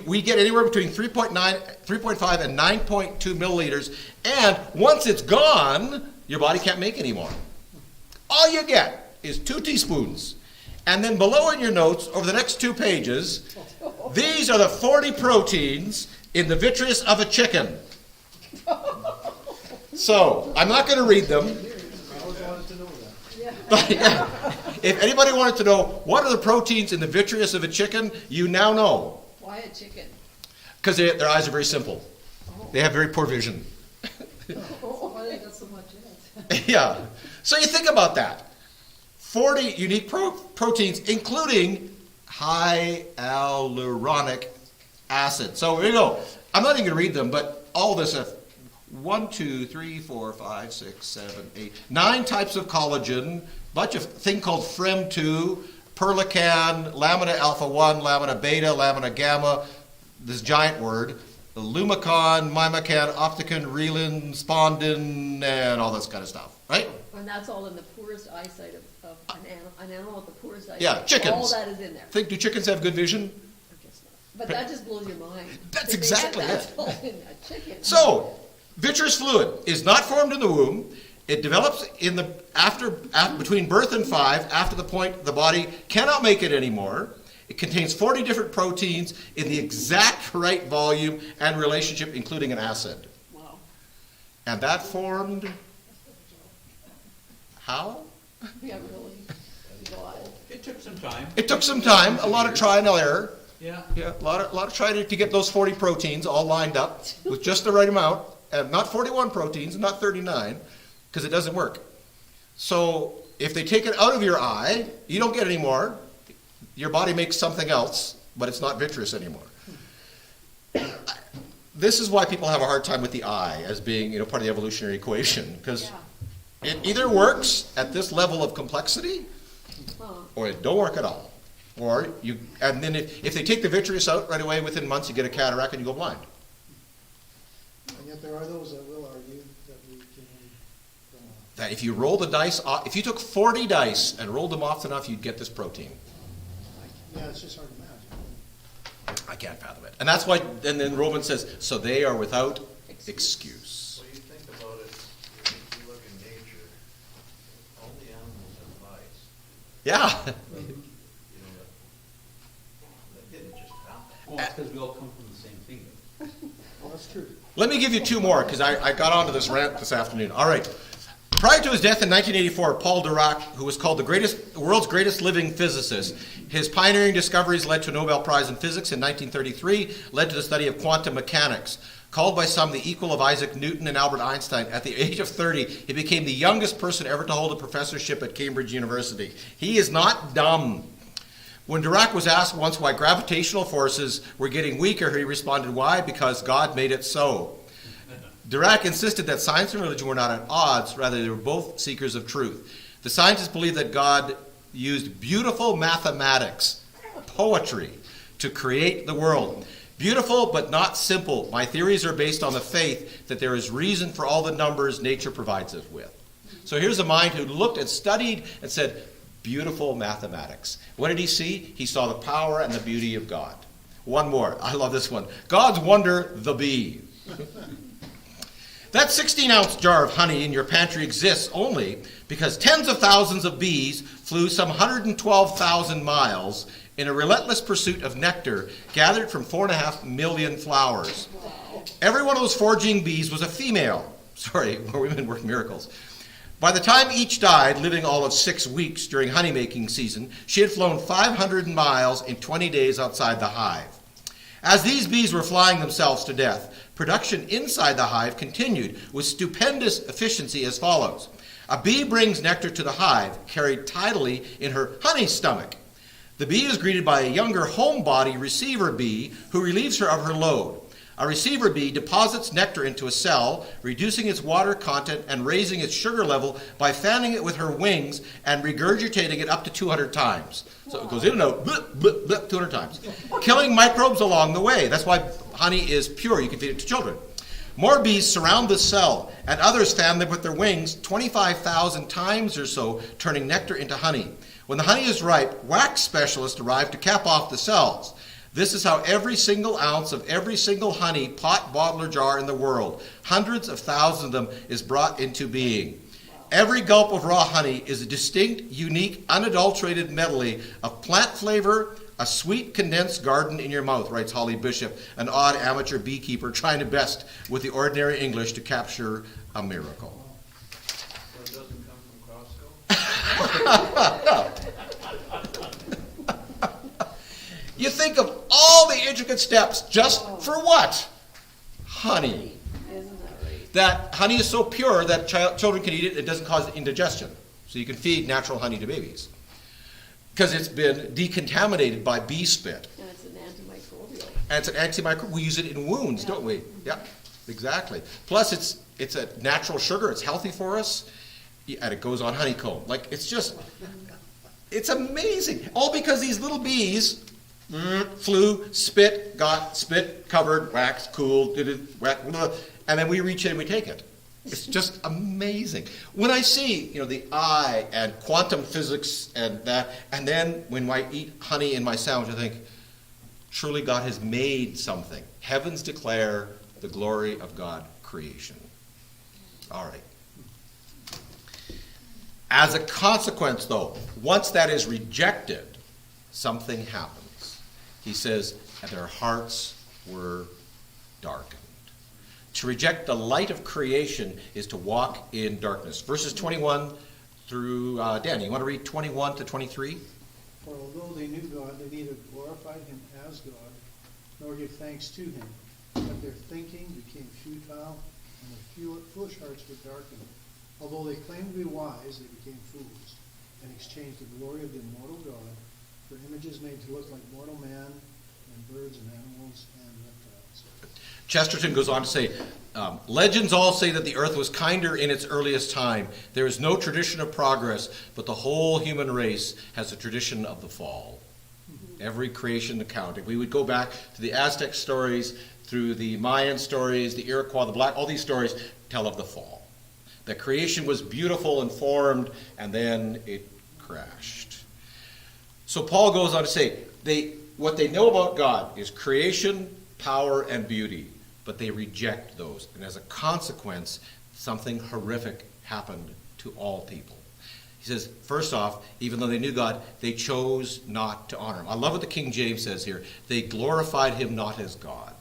We get anywhere between 3.5 and 9.2 milliliters. And once it's gone, your body can't make any more. All you get is 2 teaspoons. And then below in your notes, over the next 2 pages, these are the 40 proteins in the vitreous of a chicken. So, I'm not going to read them. I always wanted to know that. But yeah, if anybody wanted to know what are the proteins in the vitreous of a chicken, you now know. Why a chicken? Because their eyes are very simple. They have very poor vision. Why they got so much in it? Yeah. So you think about that. 40 unique proteins, including hyaluronic acid. So here you go. I'm not even going to read them, but all this stuff. 1, 2, 3, 4, 5, 6, 7, 8, 9 types of collagen, bunch of thing called FREM2, perlecan, lamina alpha 1, lamina beta, lamina gamma, this giant word, lumicon, mimacan, opticon, relin, spondin, and all this kind of stuff, right? And that's all in the poorest eyesight of an animal with the poorest eyesight. Yeah, chickens. All that is in there. Do chickens have good vision? I guess not. But that just blows your mind. That's That they exactly get it. that all in a chicken. So, vitreous fluid is not formed in the womb. It develops between birth and 5, after the point the body cannot make it anymore. It contains 40 different proteins in the exact right volume and relationship, including an acid. Wow. And that formed how? Yeah, really. God. It took some time. It took some time, a lot of trial and error. Yeah. Yeah, a lot of trying to get those 40 proteins all lined up with just the right amount, and not 41 proteins, not 39, because it doesn't work. So if they take it out of your eye, you don't get any more. Your body makes something else, but it's not vitreous anymore. This is why people have a hard time with the eye as being, part of the evolutionary equation, because it either works at this level of complexity, or it don't work at all. And then if they take the vitreous out right away, within months you get a cataract and you go blind. And yet there are those that will argue that we can, That if you roll the dice, if you took 40 dice and rolled them often enough, you'd get this protein. yeah, it's just hard to imagine. I can't fathom it. And that's why, and then Romans says, so they are without excuse. Well, you think about it, if you look in nature, all the animals have eyes. Yeah. That didn't just happen. Well, it's because we all come from the same thing. Well, that's true. Let me give you 2 more, because I got onto this rant this afternoon. All right. Prior to his death in 1984, Paul Dirac, who was called the world's greatest living physicist, his pioneering discoveries led to a Nobel Prize in Physics in 1933, led to the study of quantum mechanics. Called by some the equal of Isaac Newton and Albert Einstein, at the age of 30, he became the youngest person ever to hold a professorship at Cambridge University. He is not dumb. When Dirac was asked once why gravitational forces were getting weaker, he responded, why? Because God made it so. Dirac insisted that science and religion were not at odds, rather they were both seekers of truth. The scientists believed that God used beautiful mathematics, poetry, to create the world. Beautiful but not simple. My theories are based on the faith that there is reason for all the numbers nature provides us with. So here's a mind who looked and studied and said, beautiful mathematics. What did he see? He saw the power and the beauty of God. One more. I love this one. God's wonder, the bee. That 16-ounce jar of honey in your pantry exists only because tens of thousands of bees flew some 112,000 miles in a relentless pursuit of nectar gathered from 4.5 million flowers. Every one of those foraging bees was a female. Sorry, where women work miracles. By the time each died, living all of 6 weeks during honey-making season, she had flown 500 miles in 20 days outside the hive. As these bees were flying themselves to death, production inside the hive continued with stupendous efficiency as follows. A bee brings nectar to the hive, carried tidily in her honey stomach. The bee is greeted by a younger homebody receiver bee who relieves her of her load. A receiver bee deposits nectar into a cell, reducing its water content and raising its sugar level by fanning it with her wings and regurgitating it up to 200 times. So it goes in and out, blip, blip, blip, 200 times, killing microbes along the way. That's why honey is pure. You can feed it to children. More bees surround the cell, and others fan them with their wings 25,000 times or so, turning nectar into honey. When the honey is ripe, wax specialists arrive to cap off the cells. This is how every single ounce of every single honey pot, bottle, or jar in the world, hundreds of thousands of them, is brought into being. Every gulp of raw honey is a distinct, unique, unadulterated medley of plant flavor, a sweet condensed garden in your mouth, writes Holly Bishop, an odd amateur beekeeper trying to best with the ordinary English to capture a miracle. So it doesn't come from Costco? You think of all the intricate steps just for what? Honey. Isn't that right? That honey is so pure that children can eat it. It doesn't cause indigestion. So you can feed natural honey to babies. Because it's been decontaminated by bee spit. And it's an antimicrobial. And it's an antimicrobial. We use it in wounds, don't we? Yeah, exactly. Plus, it's a natural sugar. It's healthy for us. And it goes on honeycomb. Like, it's amazing. All because these little bees flew, spit, got spit, covered, waxed, cooled, did it, and then we reach in and we take it. It's just amazing. When I see, the eye and quantum physics and that, and then when I eat honey in my sandwich, I think, truly God has made something. Heavens declare the glory of God creation. All right. As a consequence, though, once that is rejected, something happens. He says, and their hearts were darkened. To reject the light of creation is to walk in darkness. Verses 21 through, Danny, you want to read 21 to 23? For although they knew God, they neither glorified him as God, nor give thanks to him. But their thinking became futile, and their foolish hearts were darkened. Although they claimed to be wise, they became fools, and exchanged the glory of the immortal God for images made to look like mortal man, and birds and animals and reptiles. Chesterton goes on to say, legends all say that the earth was kinder in its earliest time. There is no tradition of progress, but the whole human race has a tradition of the fall. Every creation account. If we would go back to the Aztec stories, through the Mayan stories, the Iroquois, the Black, all these stories tell of the fall. That creation was beautiful and formed, and then it crashed. So Paul goes on to say, what they know about God is creation, power, and beauty, but they reject those. And as a consequence, something horrific happened to all people. He says, first off, even though they knew God, they chose not to honor him. I love what the King James says here. They glorified him not as God.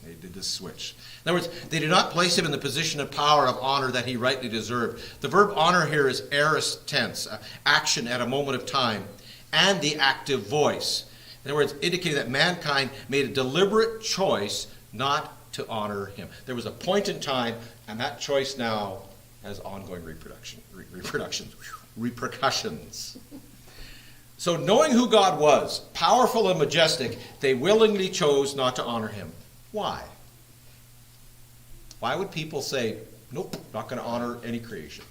They did this switch. In other words, they did not place him in the position of power, of honor that he rightly deserved. The verb honor here is aorist tense, action at a moment of time, and the active voice. In other words, indicating that mankind made a deliberate choice not to honor him. There was a point in time, and that choice now has ongoing repercussions. So knowing who God was, powerful and majestic, they willingly chose not to honor him. Why? Why would people say, nope, not going to honor any creation?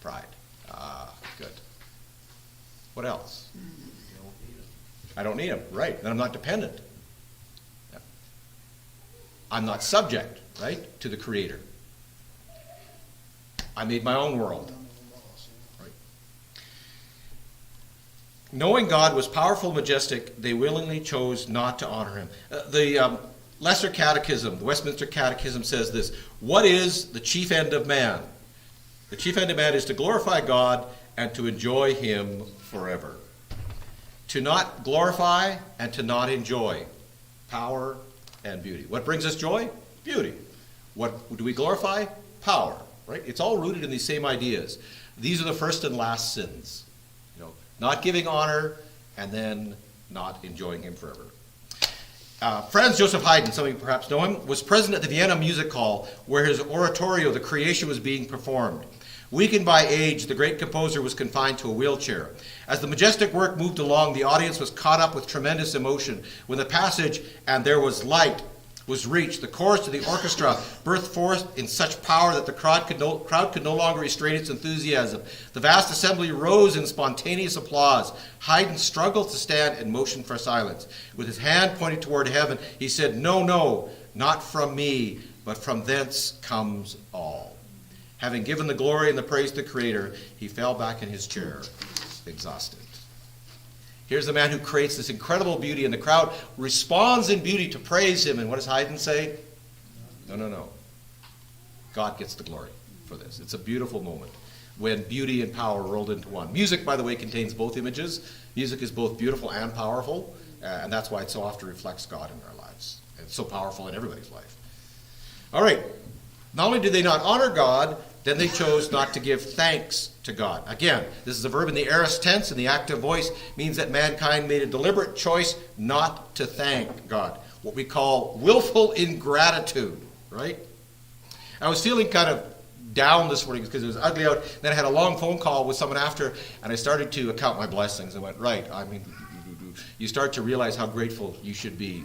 Pride. Good. What else? I don't need him. Right. Then I'm not dependent. Yeah. I'm not subject, right, to the Creator. I made my own world. Right. Knowing God was powerful and majestic, they willingly chose not to honor him. The Lesser Catechism, the Westminster Catechism says this: what is the chief end of man? The chief end of man is to glorify God and to enjoy him forever. to not glorify and to not enjoy. Power and beauty. What brings us joy? Beauty. What do we glorify? Power. Right? It's all rooted in these same ideas. These are the first and last sins. Not giving honor and then not enjoying him forever. Franz Joseph Haydn, some of you perhaps know him, was present at the Vienna Music Hall where his oratorio, The Creation, was being performed. Weakened by age, the great composer was confined to a wheelchair. As the majestic work moved along, the audience was caught up with tremendous emotion. When the passage, "And there was light," was reached, the chorus of the orchestra burst forth in such power that the crowd could no longer restrain its enthusiasm. The vast assembly rose in spontaneous applause. Haydn struggled to stand and motioned for silence. With his hand pointed toward heaven, he said, "No, no, not from me, but from thence comes all." Having given the glory and the praise to the Creator, he fell back in his chair, exhausted. Here's the man who creates this incredible beauty, and the crowd responds in beauty to praise him. And what does Haydn say? No, no, no. God gets the glory for this. It's a beautiful moment when beauty and power rolled into one. Music, by the way, contains both images. Music is both beautiful and powerful, and that's why it so often reflects God in our lives. And it's so powerful in everybody's life. All right. Not only did they not honor God, then they chose not to give thanks to God. Again, this is a verb in the aorist tense, and the active voice means that mankind made a deliberate choice not to thank God. What we call willful ingratitude, right? I was feeling kind of down this morning because it was ugly out. Then I had a long phone call with someone after, and I started to count my blessings. I went, right, I mean, you start to realize how grateful you should be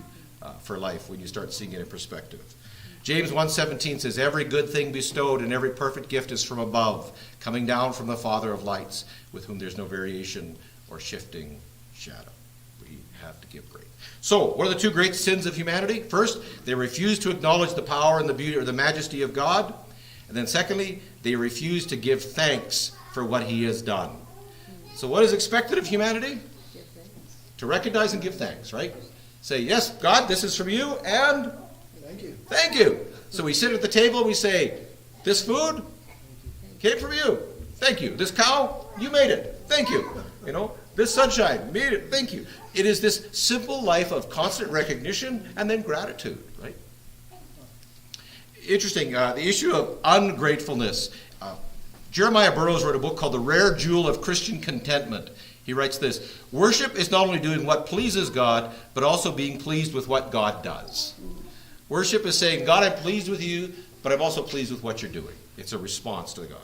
for life when you start seeing it in perspective. James 1:17 says, "Every good thing bestowed and every perfect gift is from above, coming down from the Father of lights, with whom there's no variation or shifting shadow." We have to give grace. So, what are the two great sins of humanity? First, they refuse to acknowledge the power and the beauty or the majesty of God. And then secondly, they refuse to give thanks for what he has done. So what is expected of humanity? Give thanks. To recognize and give thanks, right? Say, yes, God, this is from you, and Thank you. thank you. So we sit at the table and we say, this food came from you. Thank you. This cow, you made it. Thank you. You know, this sunshine, made it. Thank you. It is this simple life of constant recognition and then gratitude, right? Interesting, the issue of ungratefulness. Jeremiah Burroughs wrote a book called The Rare Jewel of Christian Contentment. He writes this: worship is not only doing what pleases God, but also being pleased with what God does. Worship is saying, God, I'm pleased with you, but I'm also pleased with what you're doing. It's a response to God.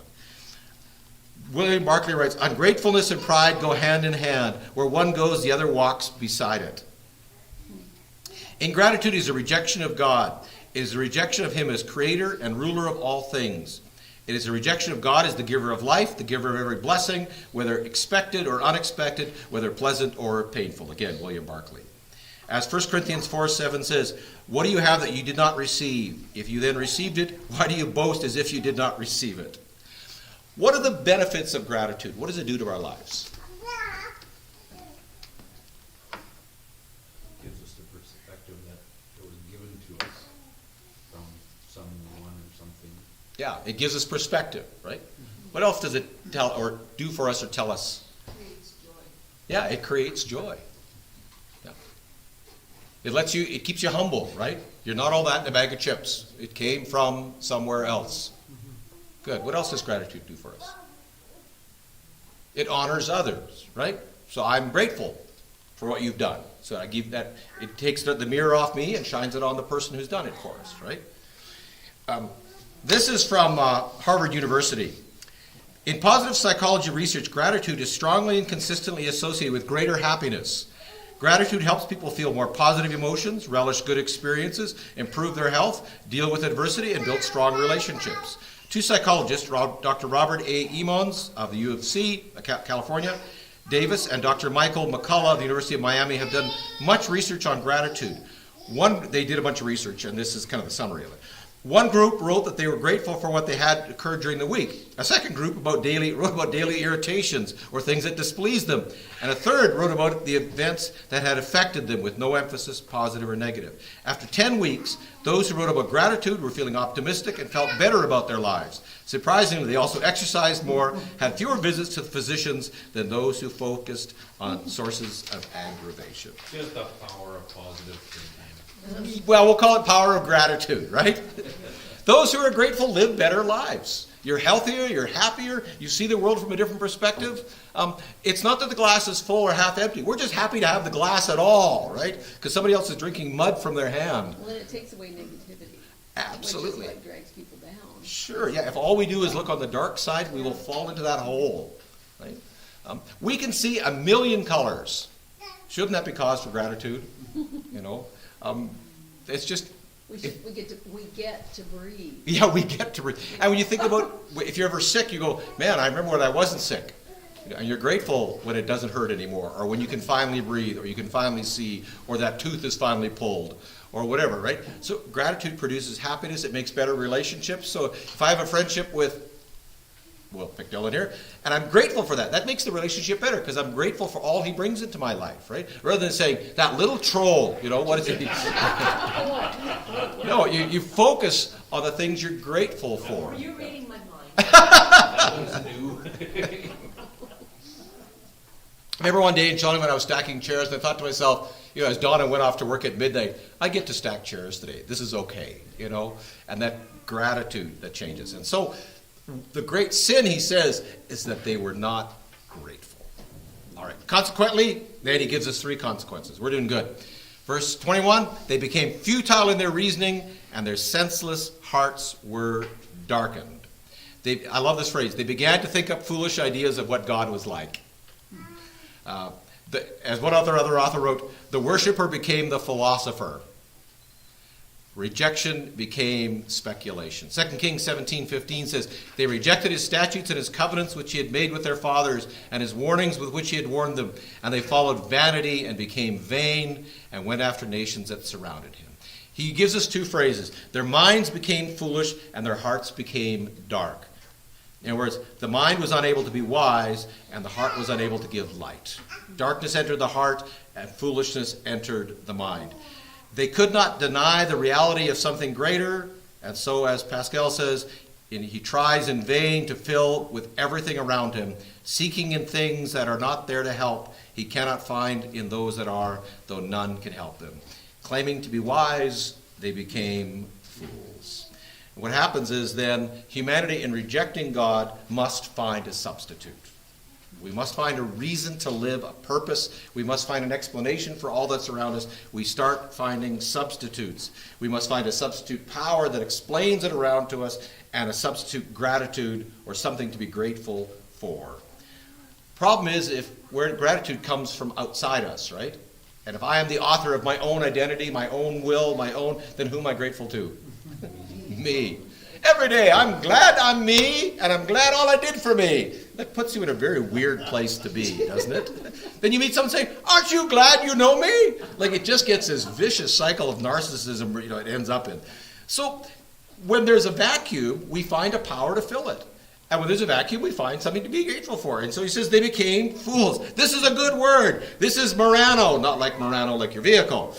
William Barclay writes, ungratefulness and pride go hand in hand. Where one goes, the other walks beside it. Ingratitude is a rejection of God. It is a rejection of him as creator and ruler of all things. It is a rejection of God as the giver of life, the giver of every blessing, whether expected or unexpected, whether pleasant or painful. Again, William Barclay. As 1 Corinthians 4:7 says, what do you have that you did not receive? If you then received it, why do you boast as if you did not receive it? What are the benefits of gratitude? What does it do to our lives? Gives us the perspective that it was given to us from someone or something. Yeah, it gives us perspective, right? What else does it tell or do for us or tell us? Creates joy. Yeah, it creates joy. Yeah. It keeps you humble, right? You're not all that in a bag of chips. It came from somewhere else. Good. What else does gratitude do for us? It honors others, right? So I'm grateful for what you've done. So I give that, it takes the mirror off me and shines it on the person who's done it for us, right? This is from Harvard University. In positive psychology research, gratitude is strongly and consistently associated with greater happiness. Gratitude helps people feel more positive emotions, relish good experiences, improve their health, deal with adversity, and build strong relationships. Two psychologists, Dr. Robert A. Emmons of the U of C, California, Davis, and Dr. Michael McCullough of the University of Miami have done much research on gratitude. They did a bunch of research, and this is kind of the summary of it. One group wrote that they were grateful for what they had occurred during the week. A second group wrote about daily irritations or things that displeased them. And a third wrote about the events that had affected them with no emphasis, positive or negative. After 10 weeks, those who wrote about gratitude were feeling optimistic and felt better about their lives. Surprisingly, they also exercised more, had fewer visits to the physicians than those who focused on sources of aggravation. Just the power of positive thinking. Well, we'll call it power of gratitude, right? Those who are grateful live better lives. You're healthier, you're happier, you see the world from a different perspective. It's not that the glass is full or half empty. We're just happy to have the glass at all, right? Because somebody else is drinking mud from their hand. Well, then it takes away negativity. Absolutely. Which is what drags people down. Sure, yeah. If all we do is look on the dark side, we will fall into that hole, right? We can see a million colors. Shouldn't that be cause for gratitude? You know? It's just... We get to breathe. Yeah, we get to breathe. And when you think about, if you're ever sick, you go, man, I remember when I wasn't sick. And you're grateful when it doesn't hurt anymore, or when you can finally breathe, or you can finally see, or that tooth is finally pulled, or whatever, right? So gratitude produces happiness. It makes better relationships. So if I have a friendship with, well, pick Dylan here, and I'm grateful for that. That makes the relationship better because I'm grateful for all he brings into my life, right? Rather than saying, that little troll, you know, what is it? No, you focus on the things you're grateful for. Were you reading my mind? That was new. I remember one day in Shawnee when I was stacking chairs, and I thought to myself, you know, as Donna went off to work at midnight, I get to stack chairs today. This is okay, you know? And that gratitude that changes. And so the great sin, he says, is that they were not grateful. All right. Consequently, then he gives us 3 consequences. We're doing good. Verse 21, they became futile in their reasoning, and their senseless hearts were darkened. I love this phrase. They began to think up foolish ideas of what God was like. As one other author wrote, the worshiper became the philosopher. Rejection became speculation. 2 Kings 17:15 says, they rejected his statutes and his covenants which he had made with their fathers, and his warnings with which he had warned them. And they followed vanity and became vain and went after nations that surrounded him. He gives us 2 phrases. Their minds became foolish and their hearts became dark. In other words, the mind was unable to be wise and the heart was unable to give light. Darkness entered the heart and foolishness entered the mind. They could not deny the reality of something greater, and so, as Pascal says, he tries in vain to fill with everything around him, seeking in things that are not there to help. He cannot find in those that are, though none can help them. Claiming to be wise, they became fools. And what happens is then, humanity in rejecting God must find a substitute. We must find a reason to live, a purpose. We must find an explanation for all that's around us. We start finding substitutes. We must find a substitute power that explains it around to us, and a substitute gratitude or something to be grateful for. Problem is, where gratitude comes from outside us, right? And if I am the author of my own identity, my own will, then who am I grateful to? Me. Every day, I'm glad I'm me, and I'm glad all I did for me. That puts you in a very weird place to be, doesn't it? Then you meet someone saying, aren't you glad you know me? Like, it just gets this vicious cycle of narcissism, you know, it ends up in. So, when there's a vacuum, we find a power to fill it. And when there's a vacuum, we find something to be grateful for. And so he says they became fools. This is a good word. This is Murano, not like Murano like your vehicle.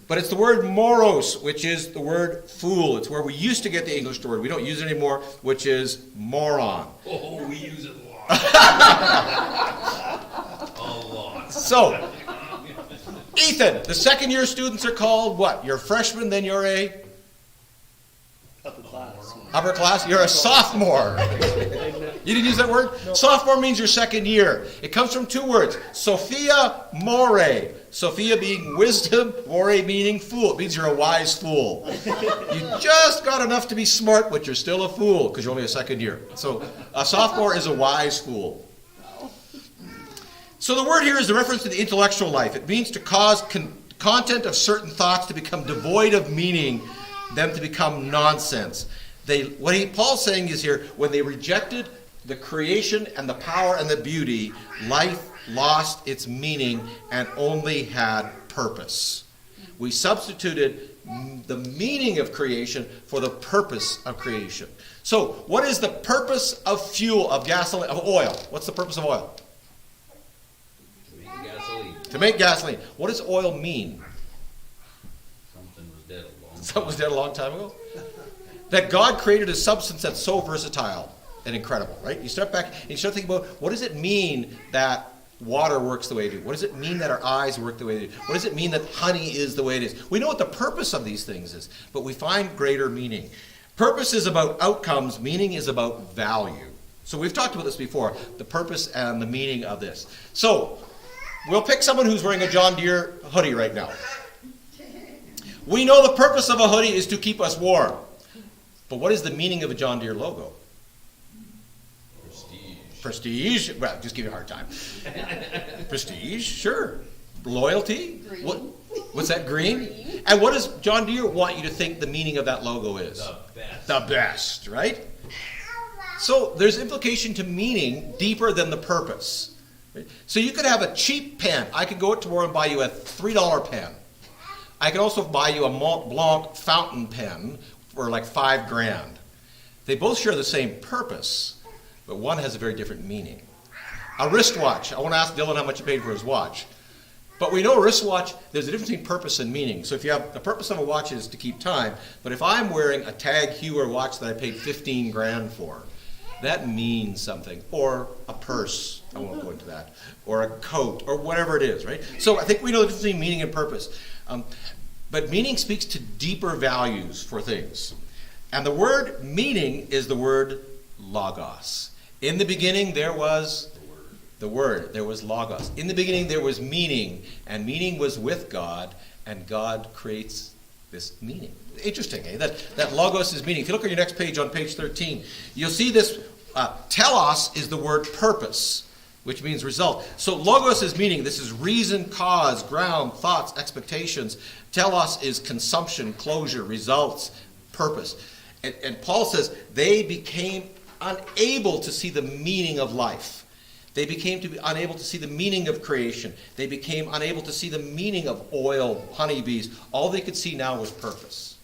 But it's the word moros, which is the word fool. It's where we used to get the English word. We don't use it anymore, which is moron. Oh, we use it a lot. A lot. So, Ethan, the second-year students are called what? You're a freshman, then you're a? Upper class. Upper class? You're a sophomore. You didn't use that word? No. Sophomore means your second year. It comes from 2 words. Sophia more. Sophia being wisdom, more meaning fool. It means you're a wise fool. You just got enough to be smart, but you're still a fool because you're only a second year. So a sophomore is a wise fool. So the word here is the reference to the intellectual life. It means to cause content of certain thoughts to become devoid of meaning, them to become nonsense. Paul's saying is here, when they rejected the creation and the power and the beauty, life lost its meaning and only had purpose. We substituted the meaning of creation for the purpose of creation. So, what is the purpose of fuel, of gasoline, of oil? What's the purpose of oil? To make gasoline. To make gasoline. What does oil mean? Something was dead a long time. Someone was dead a long time ago? That God created a substance that's so versatile and incredible, right? You start back and you start thinking about, what does it mean that water works the way it is? What does it mean that our eyes work the way they do? What does it mean that honey is the way it is? We know what the purpose of these things is, but we find greater meaning. Purpose is about outcomes. Meaning is about value. So we've talked about this before, the purpose and the meaning of this. So we'll pick someone who's wearing a John Deere hoodie right now. We know the purpose of a hoodie is to keep us warm. But what is the meaning of a John Deere logo? Prestige. Well, just give you a hard time. Prestige, sure. Loyalty. Green. What's that? Green? And what does John Deere want you to think the meaning of that logo is? The best. The best, right? So there's implication to meaning deeper than the purpose. Right? So you could have a cheap pen. I could go out tomorrow and buy you a $3 pen. I could also buy you a Mont Blanc fountain pen for like $5,000. They both share the same purpose, but one has a very different meaning. A wristwatch. I want to ask Dylan how much he paid for his watch. But we know a wristwatch, there's a difference between purpose and meaning. So if you have, the purpose of a watch is to keep time, but if I'm wearing a Tag Heuer watch that I paid $15,000 for, that means something. Or a purse, I won't go into that. Or a coat, or whatever it is, right? So I think we know the difference between meaning and purpose. But meaning speaks to deeper values for things. And the word meaning is the word logos. In the beginning there was the Word. There was logos. In the beginning there was meaning, and meaning was with God, and God creates this meaning. Interesting, eh? That logos is meaning. If you look at your next page on page 13, you'll see this telos is the word purpose, which means result. So logos is meaning. This is reason, cause, ground, thoughts, expectations. Telos is consumption, closure, results, purpose. And Paul says they became unable to see the meaning of life. They became to be unable to see the meaning of creation. They became unable to see the meaning of oil, honeybees. All they could see now was purpose.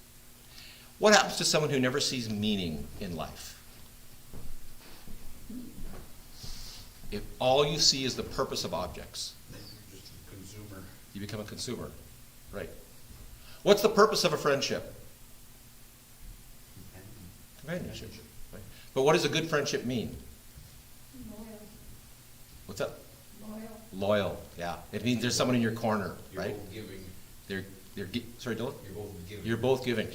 What happens to someone who never sees meaning in life? If all you see is the purpose of objects, You're just a consumer. you become a consumer. Right. What's the purpose of a friendship? Companionship. Right. But what does a good friendship mean? Loyal. What's that? Loyal. Loyal. Yeah. It means there's someone in your corner, You're right? both giving. Sorry, Dylan? You're both giving. You're both giving.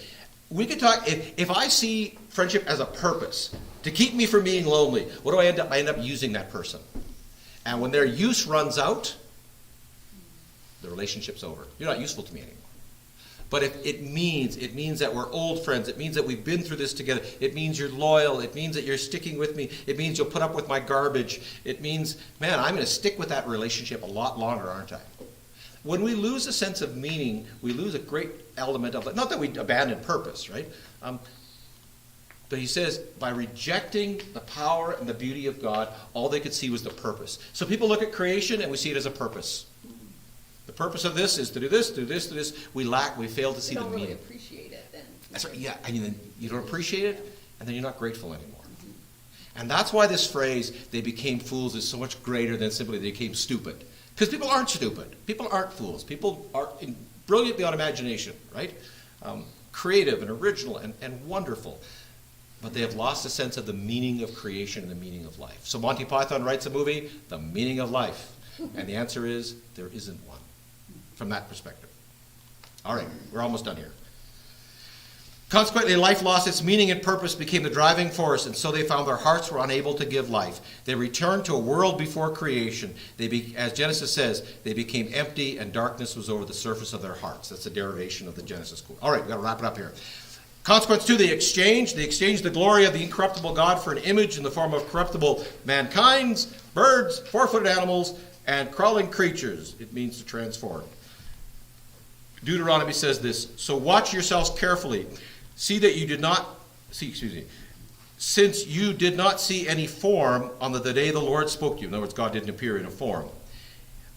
We could talk, if I see friendship as a purpose, to keep me from being lonely, what do I end up? I end up using that person. And when their use runs out, the relationship's over. You're not useful to me anymore. But if it means that we're old friends. It means that we've been through this together. It means you're loyal. It means that you're sticking with me. It means you'll put up with my garbage. It means, man, I'm going to stick with that relationship a lot longer, aren't I? When we lose a sense of meaning, we lose a great element of it. Not that we abandon purpose, right? But he says, by rejecting the power and the beauty of God, all they could see was the purpose. So people look at creation and we see it as a purpose. The purpose of this is to do this, do this, do this. We fail to see We the don't really meaning. appreciate it then. That's right, yeah. And then you don't appreciate it, and then you're not grateful anymore. And that's why this phrase, they became fools, is so much greater than simply they became stupid. Because people aren't stupid. People aren't fools. People are brilliant beyond imagination, right? Creative and original and wonderful. But they have lost a sense of the meaning of creation and the meaning of life. So Monty Python writes a movie, The Meaning of Life. And the answer is, there isn't one from that perspective. All right, we're almost done here. Consequently, life lost its meaning and purpose, became the driving force, and so they found their hearts were unable to give life. They returned to a world before creation. As Genesis says, they became empty and darkness was over the surface of their hearts. That's a derivation of the Genesis quote. All right, we've got to wrap it up here. Consequence 2, they exchanged the glory of the incorruptible God for an image in the form of corruptible mankind's, birds, four-footed animals, and crawling creatures. It means to transform. Deuteronomy says this, so watch yourselves carefully. Since you did not see any form on the day the Lord spoke to you. In other words, God didn't appear in a form.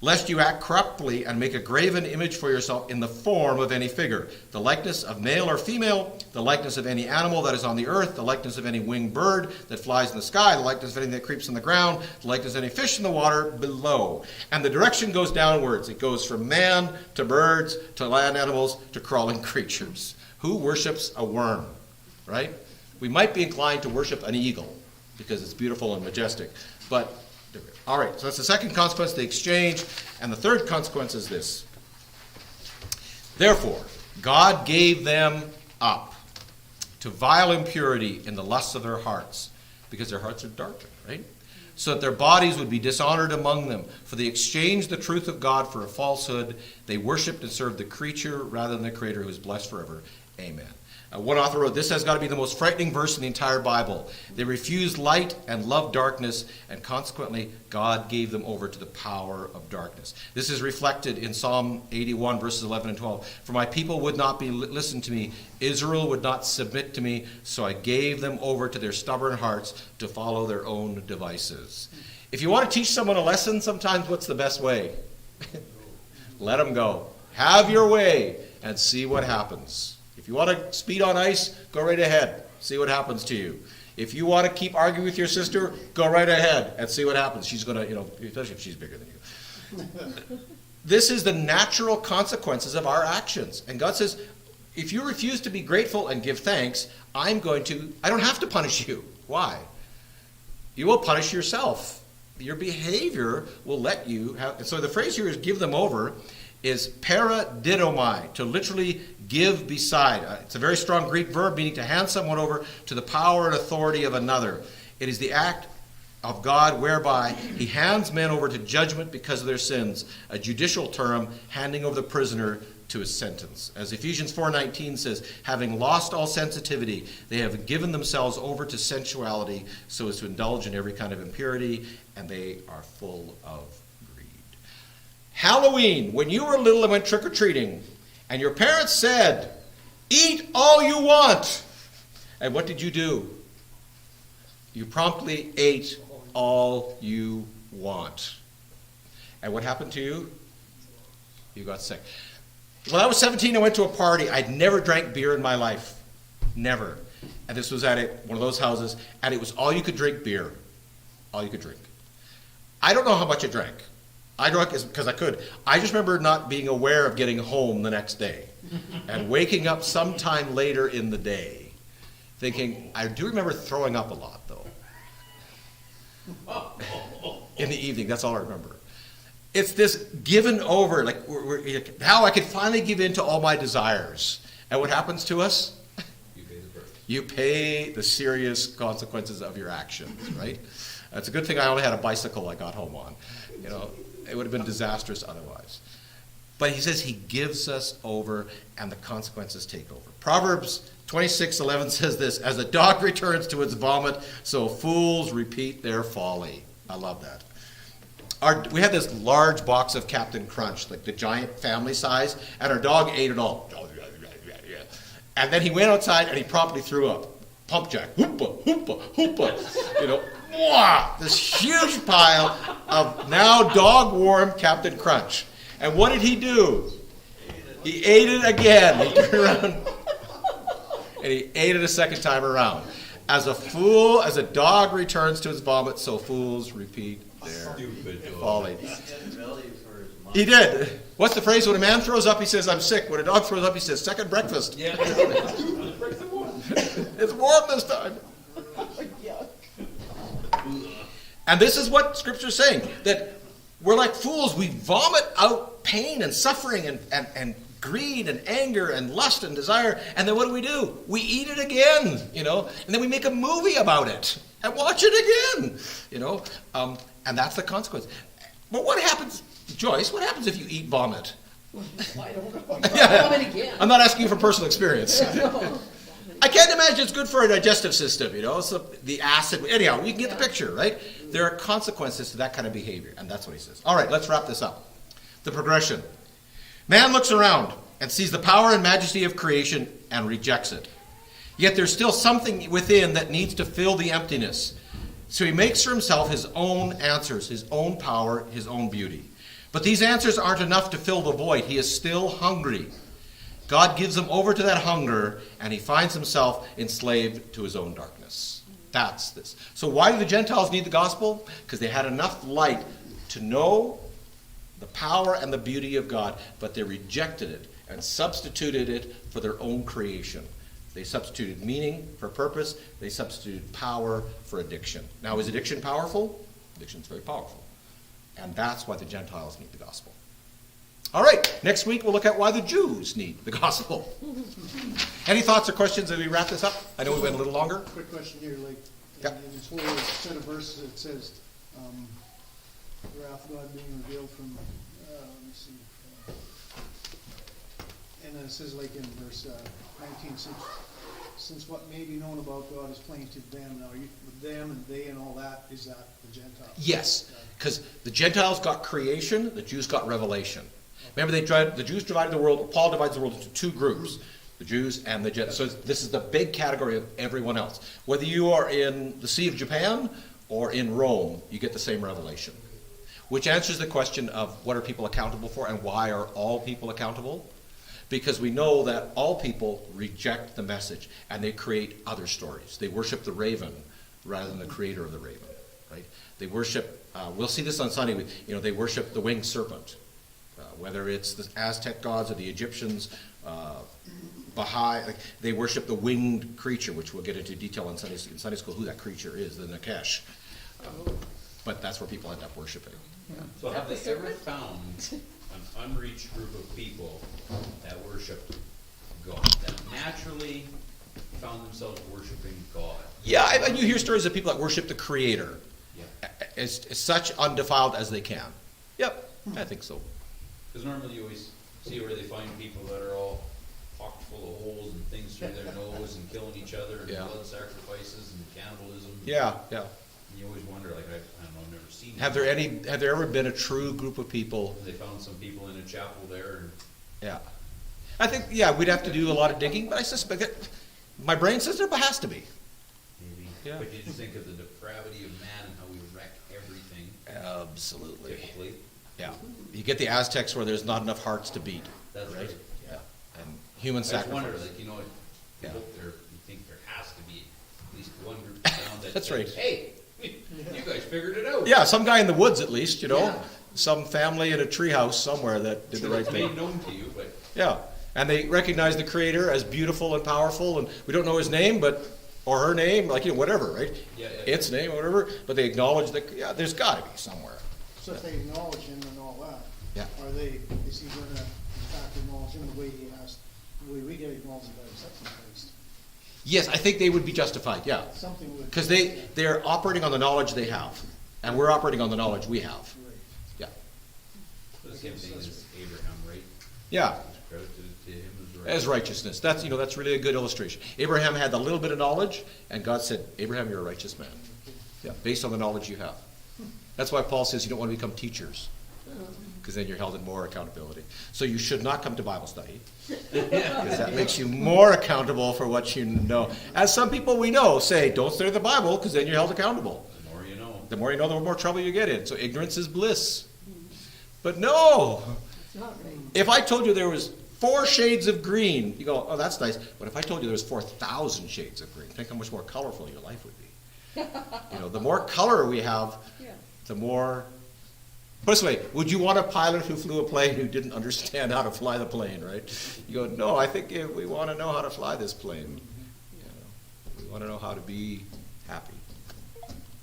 lest you act corruptly and make a graven image for yourself in the form of any figure, the likeness of male or female, the likeness of any animal that is on the earth, the likeness of any winged bird that flies in the sky, the likeness of anything that creeps on the ground, the likeness of any fish in the water below. And the direction goes downwards. It goes from man to birds to land animals to crawling creatures. Who worships a worm, right? We might be inclined to worship an eagle because it's beautiful and majestic, but all right, so that's the second consequence, the exchange. And the third consequence is this. Therefore, God gave them up to vile impurity in the lusts of their hearts, because their hearts are darkened, right? So that their bodies would be dishonored among them. For they exchanged the truth of God for a falsehood. They worshipped and served the creature rather than the Creator, who is blessed forever. Amen. One author wrote, this has got to be the most frightening verse in the entire Bible. They refused light and loved darkness, and consequently, God gave them over to the power of darkness. This is reflected in Psalm 81, verses 11 and 12. For my people would not be listened to me. Israel would not submit to me, so I gave them over to their stubborn hearts to follow their own devices. If you want to teach someone a lesson, sometimes what's the best way? Let them go. Have your way and see what happens. If you want to speed on ice, go right ahead. See what happens to you. If you want to keep arguing with your sister, go right ahead and see what happens. She's going to, especially if she's bigger than you. This is the natural consequences of our actions. And God says, if you refuse to be grateful and give thanks, I don't have to punish you. Why? You will punish yourself. Your behavior will let you have. So the phrase here is give them over is paradidomai, to literally give beside. It's a very strong Greek verb meaning to hand someone over to the power and authority of another. It is the act of God whereby he hands men over to judgment because of their sins, a judicial term handing over the prisoner to his sentence. As Ephesians 4:19 says, having lost all sensitivity, they have given themselves over to sensuality so as to indulge in every kind of impurity, and they are full of greed. Halloween, when you were little and went trick-or-treating, and your parents said, eat all you want. And what did you do? You promptly ate all you want. And what happened to you? You got sick. When I was 17, I went to a party. I'd never drank beer in my life. Never. And this was at one of those houses, and it was all you could drink beer. All you could drink. I don't know how much I drank. I drank because I could. I just remember not being aware of getting home the next day and waking up sometime later in the day thinking, I do remember throwing up a lot, though. In the evening, that's all I remember. It's this given over, like how I could finally give in to all my desires. And what happens to us? You pay the price. You pay the serious consequences of your actions, right? It's a good thing I only had a bicycle I got home on. It would have been disastrous otherwise. But he says he gives us over and the consequences take over. Proverbs 26:11 says this, as a dog returns to its vomit, so fools repeat their folly. I love that. We had this large box of Captain Crunch, like the giant family size, and our dog ate it all. And then he went outside and he promptly threw up. Pump jack, hoompa, hoompa, hoompa. This huge pile of now dog-warm Captain Crunch. And what did he do? He ate it again. He turned around and he ate it a second time around. As a dog returns to his vomit, so fools repeat their folly. He did. What's the phrase? When a man throws up, he says, I'm sick. When a dog throws up, he says, second breakfast. Yeah. It's warm this time. And this is what Scripture's saying, that we're like fools. We vomit out pain and suffering and greed and anger and lust and desire. And then what do? We eat it again, and then we make a movie about it and watch it again, and that's the consequence. But what happens, Joyce, what happens if you eat vomit? I don't know. Vomit again. I'm not asking you for personal experience. No. I can't imagine it's good for a digestive system, So the acid, anyhow, you can get the picture, right? There are consequences to that kind of behavior, and that's what he says. All right, let's wrap this up. The progression. Man looks around and sees the power and majesty of creation and rejects it. Yet there's still something within that needs to fill the emptiness. So he makes for himself his own answers, his own power, his own beauty. But these answers aren't enough to fill the void. He is still hungry. God gives him over to that hunger, and he finds himself enslaved to his own darkness. That's this. So why do the Gentiles need the gospel? Because they had enough light to know the power and the beauty of God, but they rejected it and substituted it for their own creation. They substituted meaning for purpose. They substituted power for addiction. Now, is addiction powerful? Addiction is very powerful. And that's why the Gentiles need the gospel. All right, next week we'll look at why the Jews need the gospel. Any thoughts or questions as we wrap this up? I know we went a little longer. Quick question here, like, Yeah. in this whole set of verses, it says, the wrath of God being revealed from, let me see. And then it says, like in verse 19, since what may be known about God is plain to them. Now, with them and they and all that, is that the Gentiles? Yes, because the Gentiles got creation, the Jews got revelation. Remember, the Jews divided the world. Paul divides the world into two groups, the Jews and the Gentiles. So this is the big category of everyone else. Whether you are in the Sea of Japan or in Rome, you get the same revelation, which answers the question of what are people accountable for and why are all people accountable? Because we know that all people reject the message and they create other stories. They worship the raven rather than the creator of the raven, right? They worship, we'll see this on Sunday, they worship the winged serpent. Whether it's the Aztec gods or the Egyptians, Baha'i, they worship the winged creature, which we'll get into detail in Sunday school, who that creature is, the Nakash. But that's where people end up worshiping. So have they ever found an unreached group of people that worshiped God, that naturally found themselves worshiping God? Yeah, and you hear stories of people that worship the Creator Yeah. as such undefiled as they can. Yep, I think so. Because normally you always see where they find people that are all pocked full of holes and things through their nose and killing each other and Yeah. blood sacrifices and cannibalism. Yeah. And you always wonder, like, I don't know, I've never seen Have there ever been a true group of people? They found some people in a chapel there, and Yeah. I think, we'd have to do a lot of digging, but I suspect that my brain says there has to be. maybe. Yeah. But you just think of the depravity of man and how we wreck everything, Absolutely. typically. Yeah. You get the Aztecs where there's not enough hearts to beat. That's right. Yeah. And human I just wonder, sacrifice. like, you Yeah. hope you think there has to be at least one group found that That's says, right. hey, you guys figured it out. Yeah, some guy in the woods at least, Yeah. Some family in a treehouse somewhere that did the right It's thing. made known to you, but Yeah. And they recognize the Creator as beautiful and powerful, and we don't know his name, or her name, whatever, right? Yeah. Its name, or whatever, but they acknowledge that, there's gotta be somewhere. So if they acknowledge him and all that, Yeah. is he gonna, in fact, acknowledge him the way he asked, the way we get acknowledged by accepting Christ? Yes, I think they would be justified, yeah. Something would. Because they're operating on the knowledge they have, and we're operating on the knowledge we have. Right. Yeah. the same thing as Abraham, right? Yeah. It's credited to him As righteousness. That's really a good illustration. Abraham had a little bit of knowledge, and God said, Abraham, you're a righteous man. Yeah, based on the knowledge you have. That's why Paul says you don't want to become teachers, because then you're held in more accountability. So you should not come to Bible study, because that makes you more accountable for what you know. As some people we know say, don't study the Bible, because then you're held accountable. The more you know. The more you know, the more trouble you get in. So ignorance is bliss. But no, It's not right. if I told you there was 4 shades of green, you go, oh, that's nice. But if I told you there was 4,000 shades of green, think how much more colorful your life would be. The more color we have, Yeah. the more. Put it this way, would you want a pilot who flew a plane who didn't understand how to fly the plane, right? You go, no, I think we want to know how to fly this plane. We want to know how to be happy.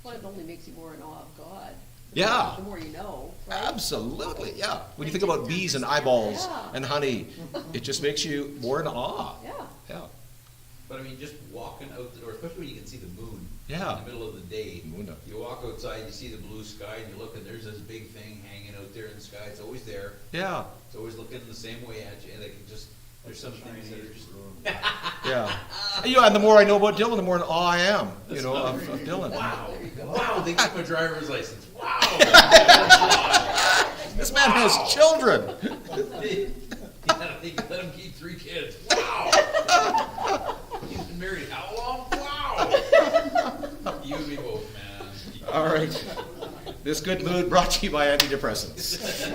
Well, it only makes you more in awe of God. Yeah. The more you know, right? Absolutely, yeah. When you think about bees and eyeballs Yeah. and honey, it just makes you more in awe. Yeah. Yeah. But I mean, just walking out the door, especially when you can see the moon Yeah. in the middle of the day. Moon. You walk outside, you see the blue sky, and you look, and there's this big thing hanging out there in the sky. It's always there. Yeah. It's always looking the same way at you, and there's some things that are just. Yeah. And the more I know about Dylan, the more in awe I am, of Dylan. Wow! Wow! They got my driver's license. Wow! This man has children. They let him keep 3 kids. Wow! He's been married how long? Wow! You and me both, man. All right. This good mood brought to you by antidepressants.